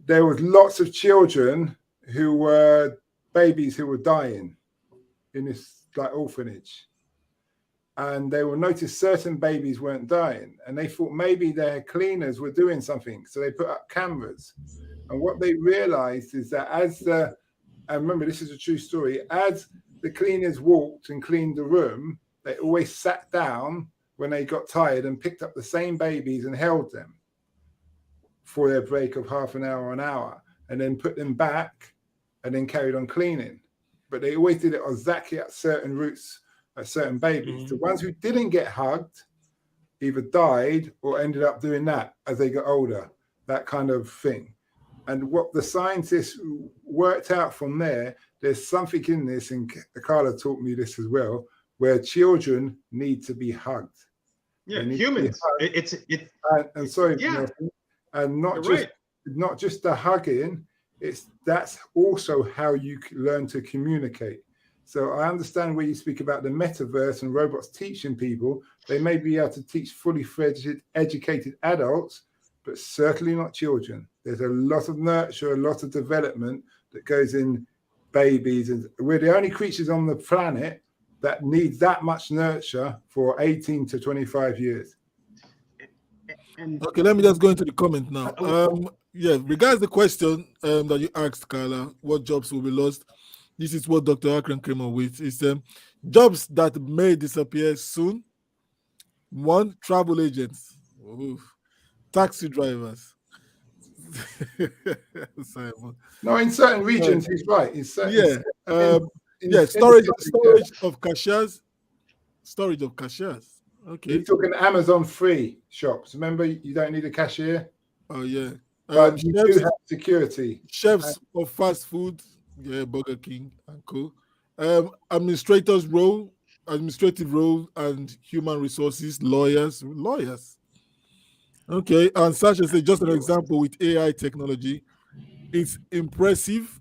There was lots of children who were babies who were dying in this orphanage. And they will notice certain babies weren't dying, and they thought maybe their cleaners were doing something. So they put up cameras. And what they realized is that and remember, this is a true story, as the cleaners walked and cleaned the room, they always sat down when they got tired and picked up the same babies and held them for their break of half an hour or an hour, and then put them back and then carried on cleaning. But they always did it exactly at certain routes, at certain babies. Mm-hmm. The ones who didn't get hugged either died or ended up doing that as they got older, that kind of thing. And what the scientists worked out from there's something in this, and Carla taught me this as well, where children need to be hugged. Yeah, humans. And not just the hugging, That's also how you learn to communicate. So I understand where you speak about the metaverse and robots teaching people. They may be able to teach fully fledged, educated adults, but certainly not children. There's a lot of nurture, a lot of development that goes in babies, and we're the only creatures on the planet that needs that much nurture for 18 to 25 years. Okay, let me just go into the comment now. Yeah, regards the question that you asked, Carla, what jobs will be lost? This is what Dr. Akram came up with. It's jobs that may disappear soon. 1, travel agents. Oof. Taxi drivers. No, in certain regions, he's right. Storage of cashiers. Storage of cashiers. Okay. You're talking Amazon free shops. Remember, you don't need a cashier. Oh yeah. But you do have security. Chefs of fast food, yeah, Burger King and co. Administrative role, and human resources, lawyers. Okay, and such as just an example with AI technology, it's impressive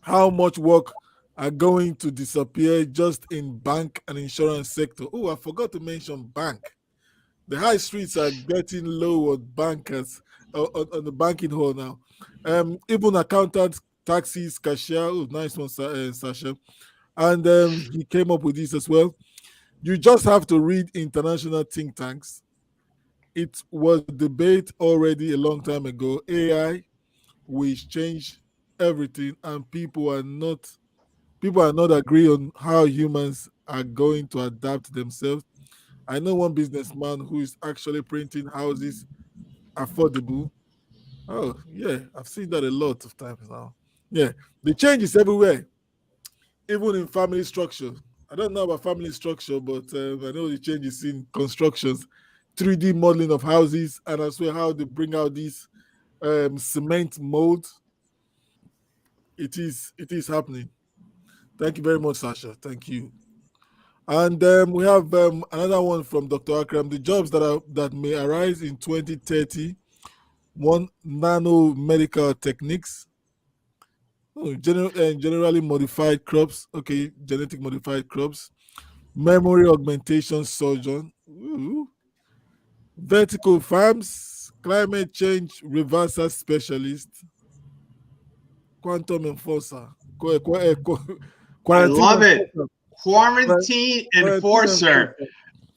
how much work are going to disappear just in bank and insurance sector. Oh, I forgot to mention bank. The high streets are getting low on bankers on the banking hall now. Even accountants, taxis, cashier. Oh, nice one, Sasha. And he came up with this as well. You just have to read international think tanks. It was debate already a long time ago. AI will change everything, and people are not agree on how humans are going to adapt themselves. I know one businessman who is actually printing houses affordable. Oh, yeah, I've seen that a lot of times now. Yeah, the change is everywhere, even in family structure. I don't know about family structure, but I know the change is in constructions, 3D modeling of houses, and as well how they bring out these cement mold. It is happening. Thank you very much, Sasha. Thank you. And we have another one from Dr. Akram. The jobs that may arise in 2030. 1, nanomedical techniques. Generally modified crops. Okay, genetic modified crops. Memory augmentation surgeon. Ooh. Vertical farms. Climate change reversal specialist. Quantum enforcer. I love it. Quarantine enforcer.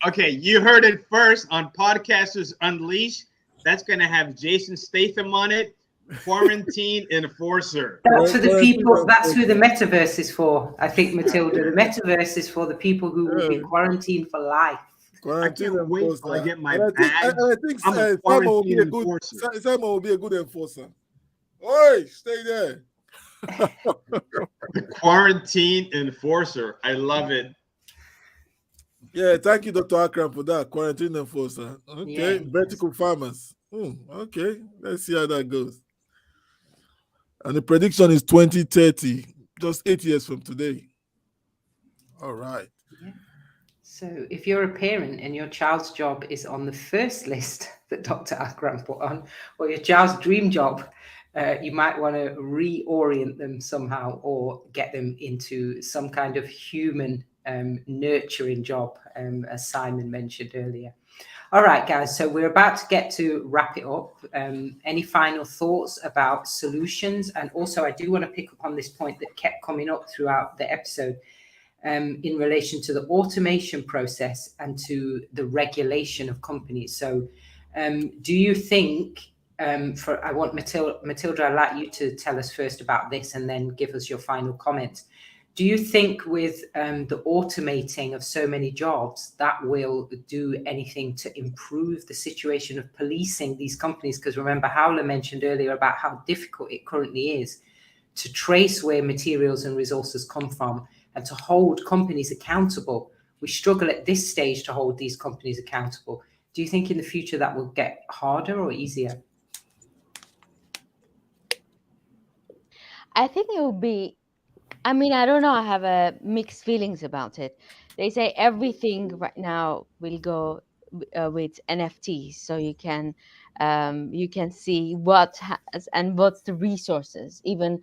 Okay, you heard it first on Podcasters Unleashed. That's going to have Jason Statham on it. Quarantine enforcer. That's for the people. That's who the metaverse is for. I think, Matilda. The metaverse is for the people who will be quarantined for life. Quarantine I can't wait till I get my badge. I think Simon will be a good enforcer. Oi, stay there. Quarantine enforcer. I love it. Yeah, thank you, Dr. Akram, for that. Quarantine enforcer. Okay, Yeah. vertical farmers. Okay, let's see how that goes. And the prediction is 2030, just 8 years from today. All right. Yeah. So if you're a parent and your child's job is on the first list that Dr. Akram put on, or your child's dream job, you might want to reorient them somehow or get them into some kind of human nurturing job, as Simon mentioned earlier. All right, guys, so we're about to get to wrap it up. Any final thoughts about solutions? And also, I do want to pick up on this point that kept coming up throughout the episode in relation to the automation process and to the regulation of companies. So do you think, I want Matilda, I'd like you to tell us first about this and then give us your final comments. Do you think with the automating of so many jobs, that will do anything to improve the situation of policing these companies? Because remember, Howler mentioned earlier about how difficult it currently is to trace where materials and resources come from and to hold companies accountable. We struggle at this stage to hold these companies accountable. Do you think in the future that will get harder or easier? I think it will be, I mean, I don't know. I have mixed feelings about it. They say everything right now will go with NFTs, so you can see what has and what's the resources. Even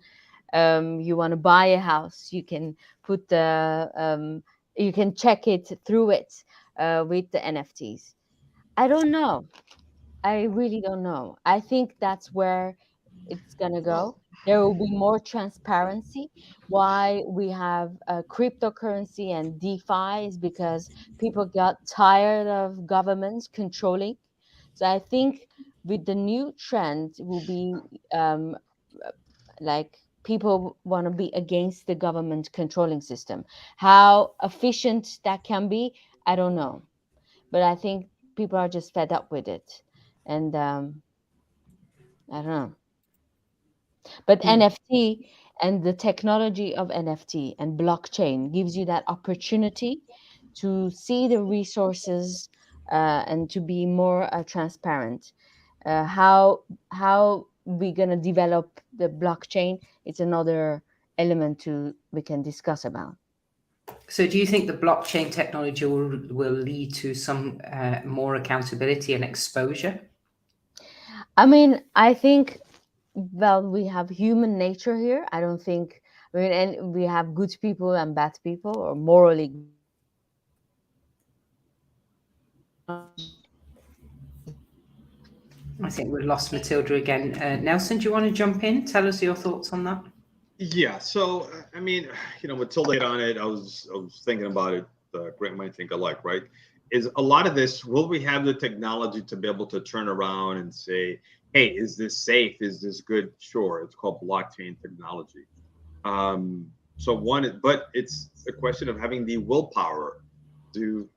you want to buy a house, you can put you can check it through it with the NFTs. I don't know. I really don't know. I think that's where it's gonna go. There will be more transparency. Why we have cryptocurrency and DeFi is because people got tired of governments controlling. So I think with the new trend will be like people want to be against the government controlling system. How efficient that can be, I don't know. But I think people are just fed up with it. And I don't know. But NFT and the technology of NFT and blockchain gives you that opportunity to see the resources and to be more transparent. How we're gonna develop the blockchain? It's another element we can discuss about. So do you think the blockchain technology will lead to some more accountability and exposure? I mean, I think, well, we have human nature here. I don't think, I mean, and we have good people and bad people, or morally. I think we lost Matilda again. Nelson, do you want to jump in? Tell us your thoughts on that. Yeah. So, I mean, Matilda hit on it. I was thinking about it. Great minds think alike, right? Is a lot of this, will we have the technology to be able to turn around and say, hey, is this safe? Is this good? Sure. It's called blockchain technology. But it's a question of having the willpower. Do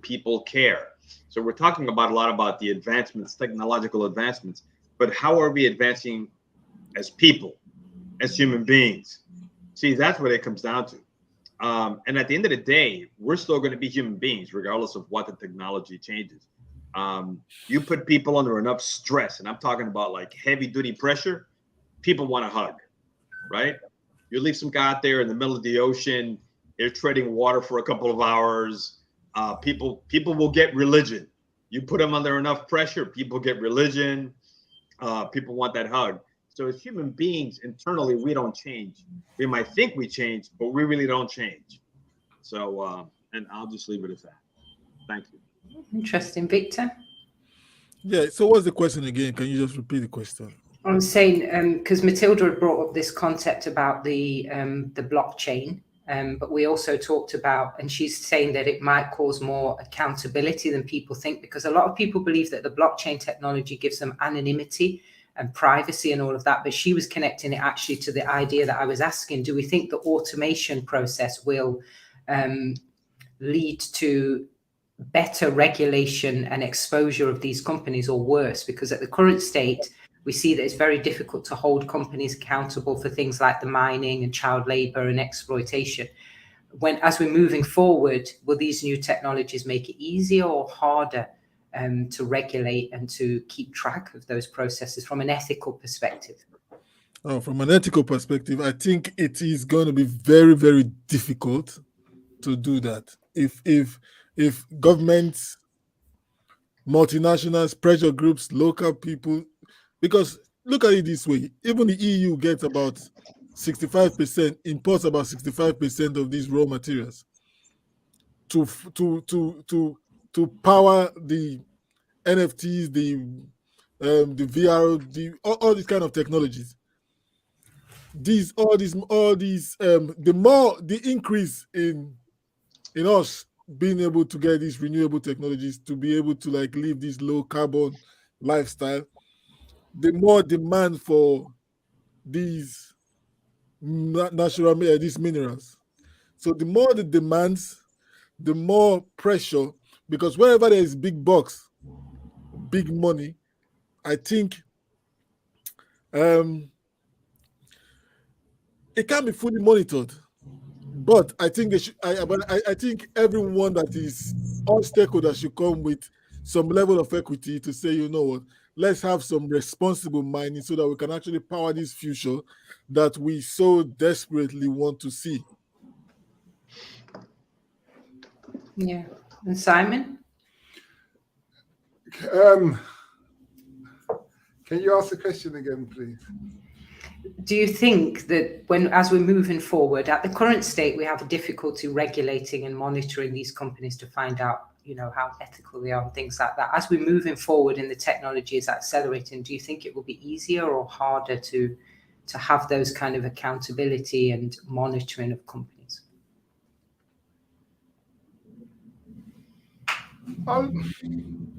people care? So we're talking about a lot about the advancements, technological advancements, but how are we advancing as people, as human beings? See, that's what it comes down to. And at the end of the day, we're still going to be human beings, regardless of what the technology changes. You put people under enough stress, and I'm talking about like heavy duty pressure, people want to hug, right? You leave some guy out there in the middle of the ocean, they're treading water for a couple of hours. People will get religion. You put them under enough pressure, people get religion. People want that hug. So as human beings, internally, we don't change. We might think we change, but we really don't change. So, and I'll just leave it at that. Thank you. Interesting. Victor? Yeah, so what's the question again? Can you just repeat the question? I was saying, because Matilda had brought up this concept about the blockchain, but we also talked about, and she's saying that it might cause more accountability than people think, because a lot of people believe that the blockchain technology gives them anonymity and privacy and all of that. But she was connecting it actually to the idea that I was asking, do we think the automation process will lead to better regulation and exposure of these companies, or worse? Because at the current state, we see that it's very difficult to hold companies accountable for things like the mining and child labor and exploitation. As we're moving forward, will these new technologies make it easier or harder to regulate and to keep track of those processes from an ethical perspective? Oh, from an ethical perspective, I think it is going to be very, very difficult to do that. If governments, multinationals, pressure groups, local people, because look at it this way, even the EU gets about 65%, imports about 65% of these raw materials to power the NFTs, the VR, all these kind of technologies. The more the increase in us being able to get these renewable technologies to be able to like live this low carbon lifestyle, the more demand for these natural these minerals. So the more the demands, the more pressure, because wherever there is big bucks, big money, I think it can't be fully monitored. But I think they should. I think everyone that is all stakeholders should come with some level of equity to say, you know what, let's have some responsible mining so that we can actually power this future that we so desperately want to see. Yeah. And Simon? Can you ask the question again, please? Do you think that as we're moving forward, at the current state, we have a difficulty regulating and monitoring these companies to find out, how ethical they are and things like that? As we're moving forward and the technology is accelerating, do you think it will be easier or harder to have those kind of accountability and monitoring of companies?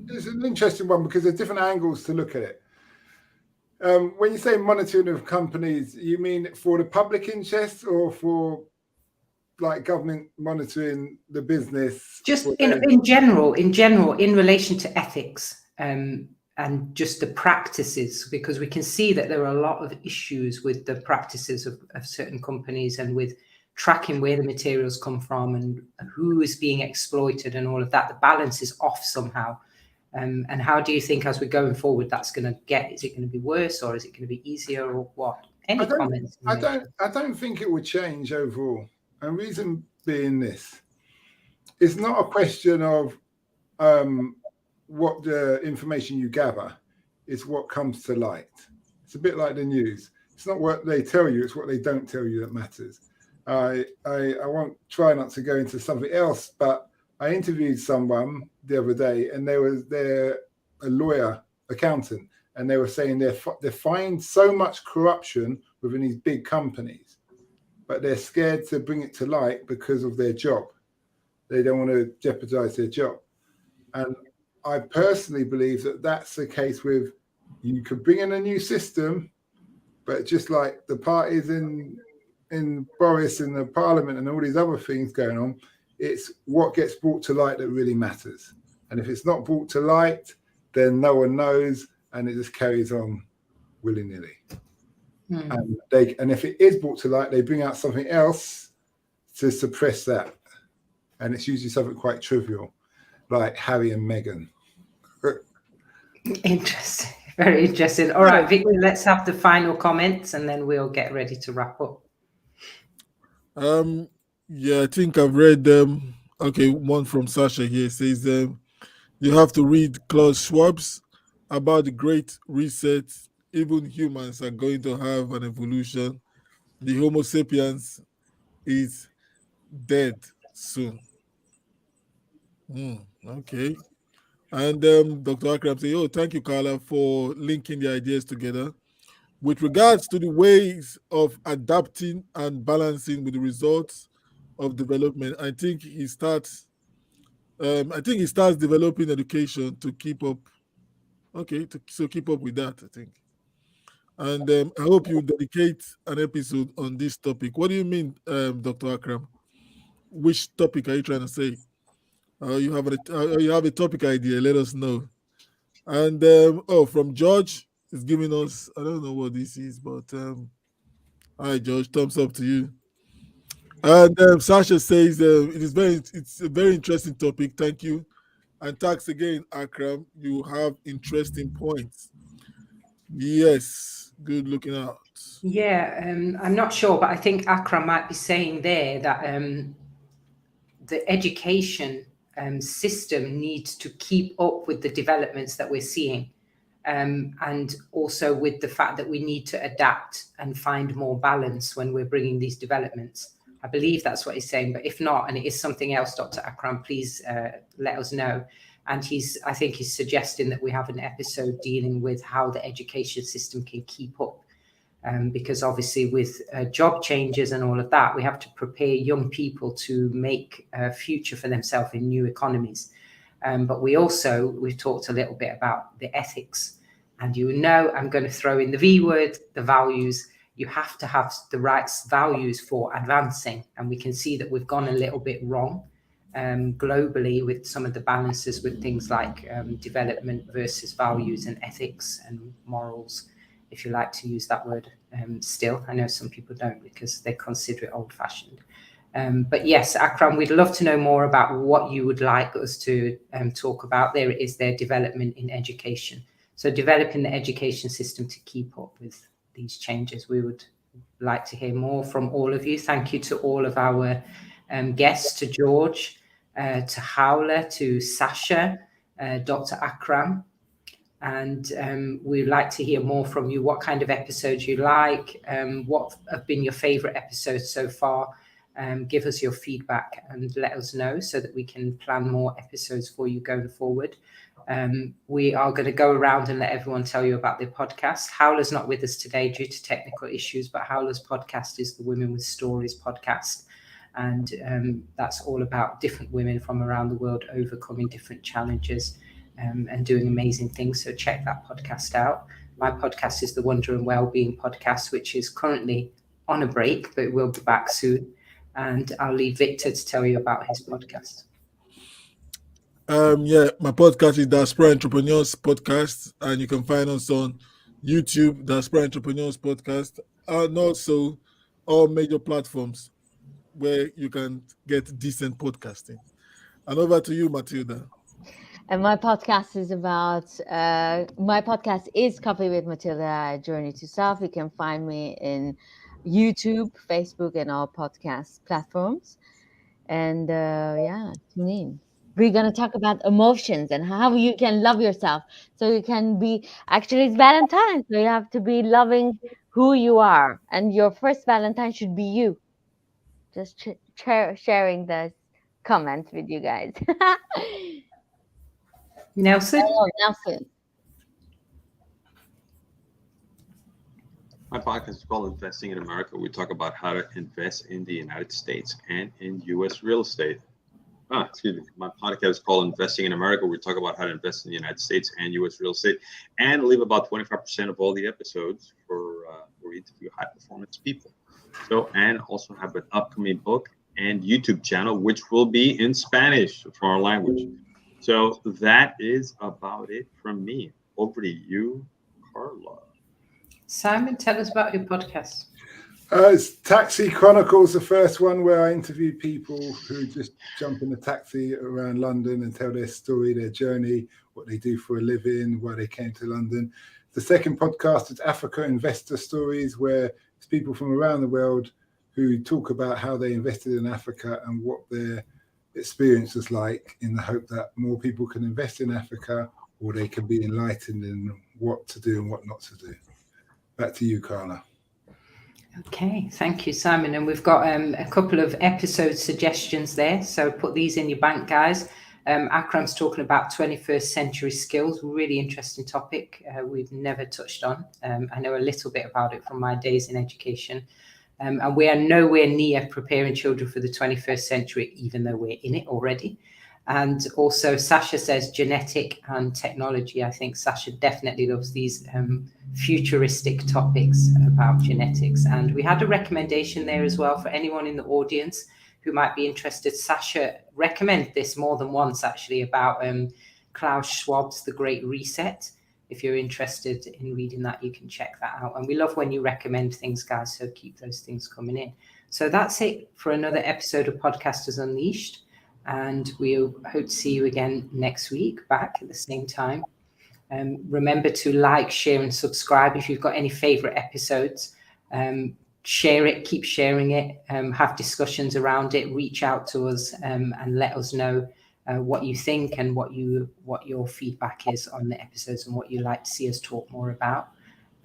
It's an interesting one because there's different angles to look at it. When you say monitoring of companies, you mean for the public interest or for like government monitoring the business? Just in general, in relation to ethics and just the practices, because we can see that there are a lot of issues with the practices of certain companies and with tracking where the materials come from and who is being exploited and all of that. The balance is off somehow. And how do you think as we're going forward that's going to get? Is it going to be worse or is it going to be easier or what? Any comments? I don't think it would change overall. And reason being this, it's not a question of what the information you gather, it's what comes to light. It's a bit like the news. It's not what they tell you, it's what they don't tell you that matters. I won't try not to go into something else, but I interviewed someone the other day, and they're a lawyer, accountant, and they were saying they find so much corruption within these big companies, but they're scared to bring it to light because of their job. They don't want to jeopardize their job. And I personally believe that that's the case with, you could bring in a new system, but just like the parties in Boris and the Parliament and all these other things going on, it's what gets brought to light that really matters. And if it's not brought to light, then no one knows, and it just carries on willy-nilly. And if it is brought to light, they bring out something else to suppress that. And it's usually something quite trivial, like Harry and Meghan. Interesting. Very interesting. All right, Victor, let's have the final comments and then we'll get ready to wrap up. Yeah, I think I've read them. Okay, one from Sasha here says you have to read Klaus Schwab's about the Great Reset. Even humans are going to have an evolution. The Homo sapiens is dead soon. Okay. And Dr. Akram says, oh, thank you, Carla, for linking the ideas together. With regards to the ways of adapting and balancing with the results of development, I think he starts developing education to keep up. Okay, so keep up with that, I think. And I hope you dedicate an episode on this topic. What do you mean, Dr. Akram? Which topic are you trying to say? You have a topic idea, let us know. And from George is giving us, I don't know what this is, but hi George, thumbs up to you. And Sasha says it's a very interesting topic. Thank you. And thanks again, Akram. You have interesting points. Yes, good looking out. Yeah, I'm not sure, but I think Akram might be saying there that the education system needs to keep up with the developments that we're seeing. And also with the fact that we need to adapt and find more balance when we're bringing these developments. I believe that's what he's saying, but if not, and it is something else, Dr. Akram, please let us know. And I think he's suggesting that we have an episode dealing with how the education system can keep up. Because obviously with job changes and all of that, we have to prepare young people to make a future for themselves in new economies. But we've talked a little bit about the ethics. And I'm going to throw in the V word, the values. You have to have the right values for advancing. And we can see that we've gone a little bit wrong globally with some of the balances with things like development versus values and ethics and morals, if you like to use that word still. I know some people don't because they consider it old-fashioned. But yes, Akram, we'd love to know more about what you would like us to talk about. There is their development in education. So developing the education system to keep up with these changes. We would like to hear more from all of you. Thank you to all of our guests, to George, to Howler, to Sasha, Dr. Akram. And we'd like to hear more from you, what kind of episodes you like, what have been your favorite episodes so far. Give us your feedback and let us know so that we can plan more episodes for you going forward. We are going to go around and let everyone tell you about their podcast. Howler's not with us today due to technical issues, but Howler's podcast is the Women with Stories podcast. And that's all about different women from around the world overcoming different challenges and doing amazing things. So check that podcast out. My podcast is the Wonder and Wellbeing podcast, which is currently on a break, but we'll be back soon. And I'll leave Victor to tell you about his podcast. My podcast is Diaspora Entrepreneurs Podcast, and you can find us on YouTube, Diaspora Entrepreneurs Podcast, and also all major platforms where you can get decent podcasting. And over to you, Matilda. And my podcast is Coffee with Matilda, Journey to Self. You can find me in YouTube, Facebook, and all podcast platforms. And tune in. We're going to talk about emotions and how you can love yourself. So you can be, actually it's Valentine's, so you have to be loving who you are. And your first Valentine should be you. Just sharing this comment with you guys. Nelson? Hello, Nelson. My podcast is called Investing in America. We talk about how to invest in the United States and in U.S. real estate. My podcast is called Investing in America. We talk about how to invest in the United States and U.S. real estate, and leave about 25% of all the episodes for we interview high performance people. So, and also have an upcoming book and YouTube channel, which will be in Spanish for our language. So that is about it from me. Over to you, Carla. Simon, tell us about your podcast. It's Taxi Chronicles, the first one where I interview people who just jump in a taxi around London and tell their story, their journey, what they do for a living, why they came to London. The second podcast is Africa Investor Stories, where it's people from around the world who talk about how they invested in Africa and what their experience was like, in the hope that more people can invest in Africa, or they can be enlightened in what to do and what not to do. Back to you, Carla. Okay, thank you, Simon. And we've got a couple of episode suggestions there. So put these in your bank, guys. Akram's talking about 21st century skills. Really interesting topic we've never touched on. I know a little bit about it from my days in education. And we are nowhere near preparing children for the 21st century, even though we're in it already. And also Sasha says genetic and technology. I think Sasha definitely loves these futuristic topics about genetics. And we had a recommendation there as well for anyone in the audience who might be interested. Sasha recommended this more than once, actually, about Klaus Schwab's The Great Reset. If you're interested in reading that, you can check that out. And we love when you recommend things, guys, so keep those things coming in. So that's it for another episode of Podcasters Unleashed. And we'll hope to see you again next week, back at the same time. Remember to like, share, and subscribe. If you've got any favorite episodes, share it, keep sharing it, have discussions around it, reach out to us and let us know what you think and what your feedback is on the episodes and what you'd like to see us talk more about.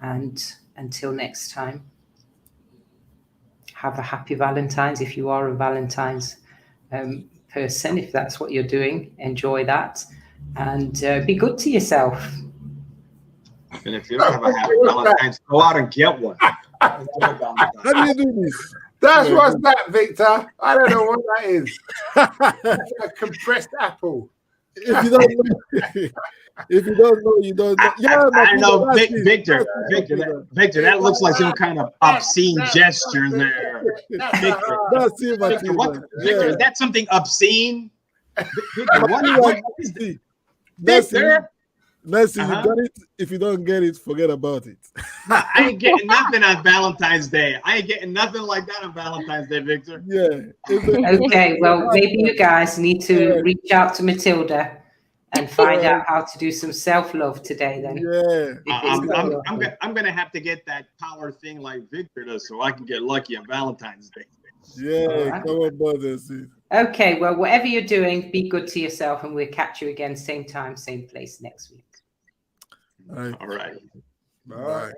And until next time, have a happy Valentine's. If you are a Valentine's person, if that's what you're doing, enjoy that and be good to yourself. And if you don't have a happy Valentine's, go out and get one. How do you do this? That's what's that, Victor. I don't know what that is. That's a compressed apple. If you don't know, you don't know. Yeah, I know, Victor, that looks like some kind of obscene gesture there. That's it, Victor, is that something obscene? Victor, what is this? Victor? Nancy, you got it. If you don't get it, forget about it. I ain't getting nothing on Valentine's Day. I ain't getting nothing like that on Valentine's Day, Victor. Yeah. Okay, well, maybe you guys need to reach out to Matilda and find out how to do some self-love today then. Yeah. I'm gonna have to get that power thing like Victor does so I can get lucky on Valentine's Day. Yeah, Alright. come on, brothers. Okay, well, whatever you're doing, be good to yourself, and we'll catch you again, same time, same place next week. All right. All right. Bye. Bye.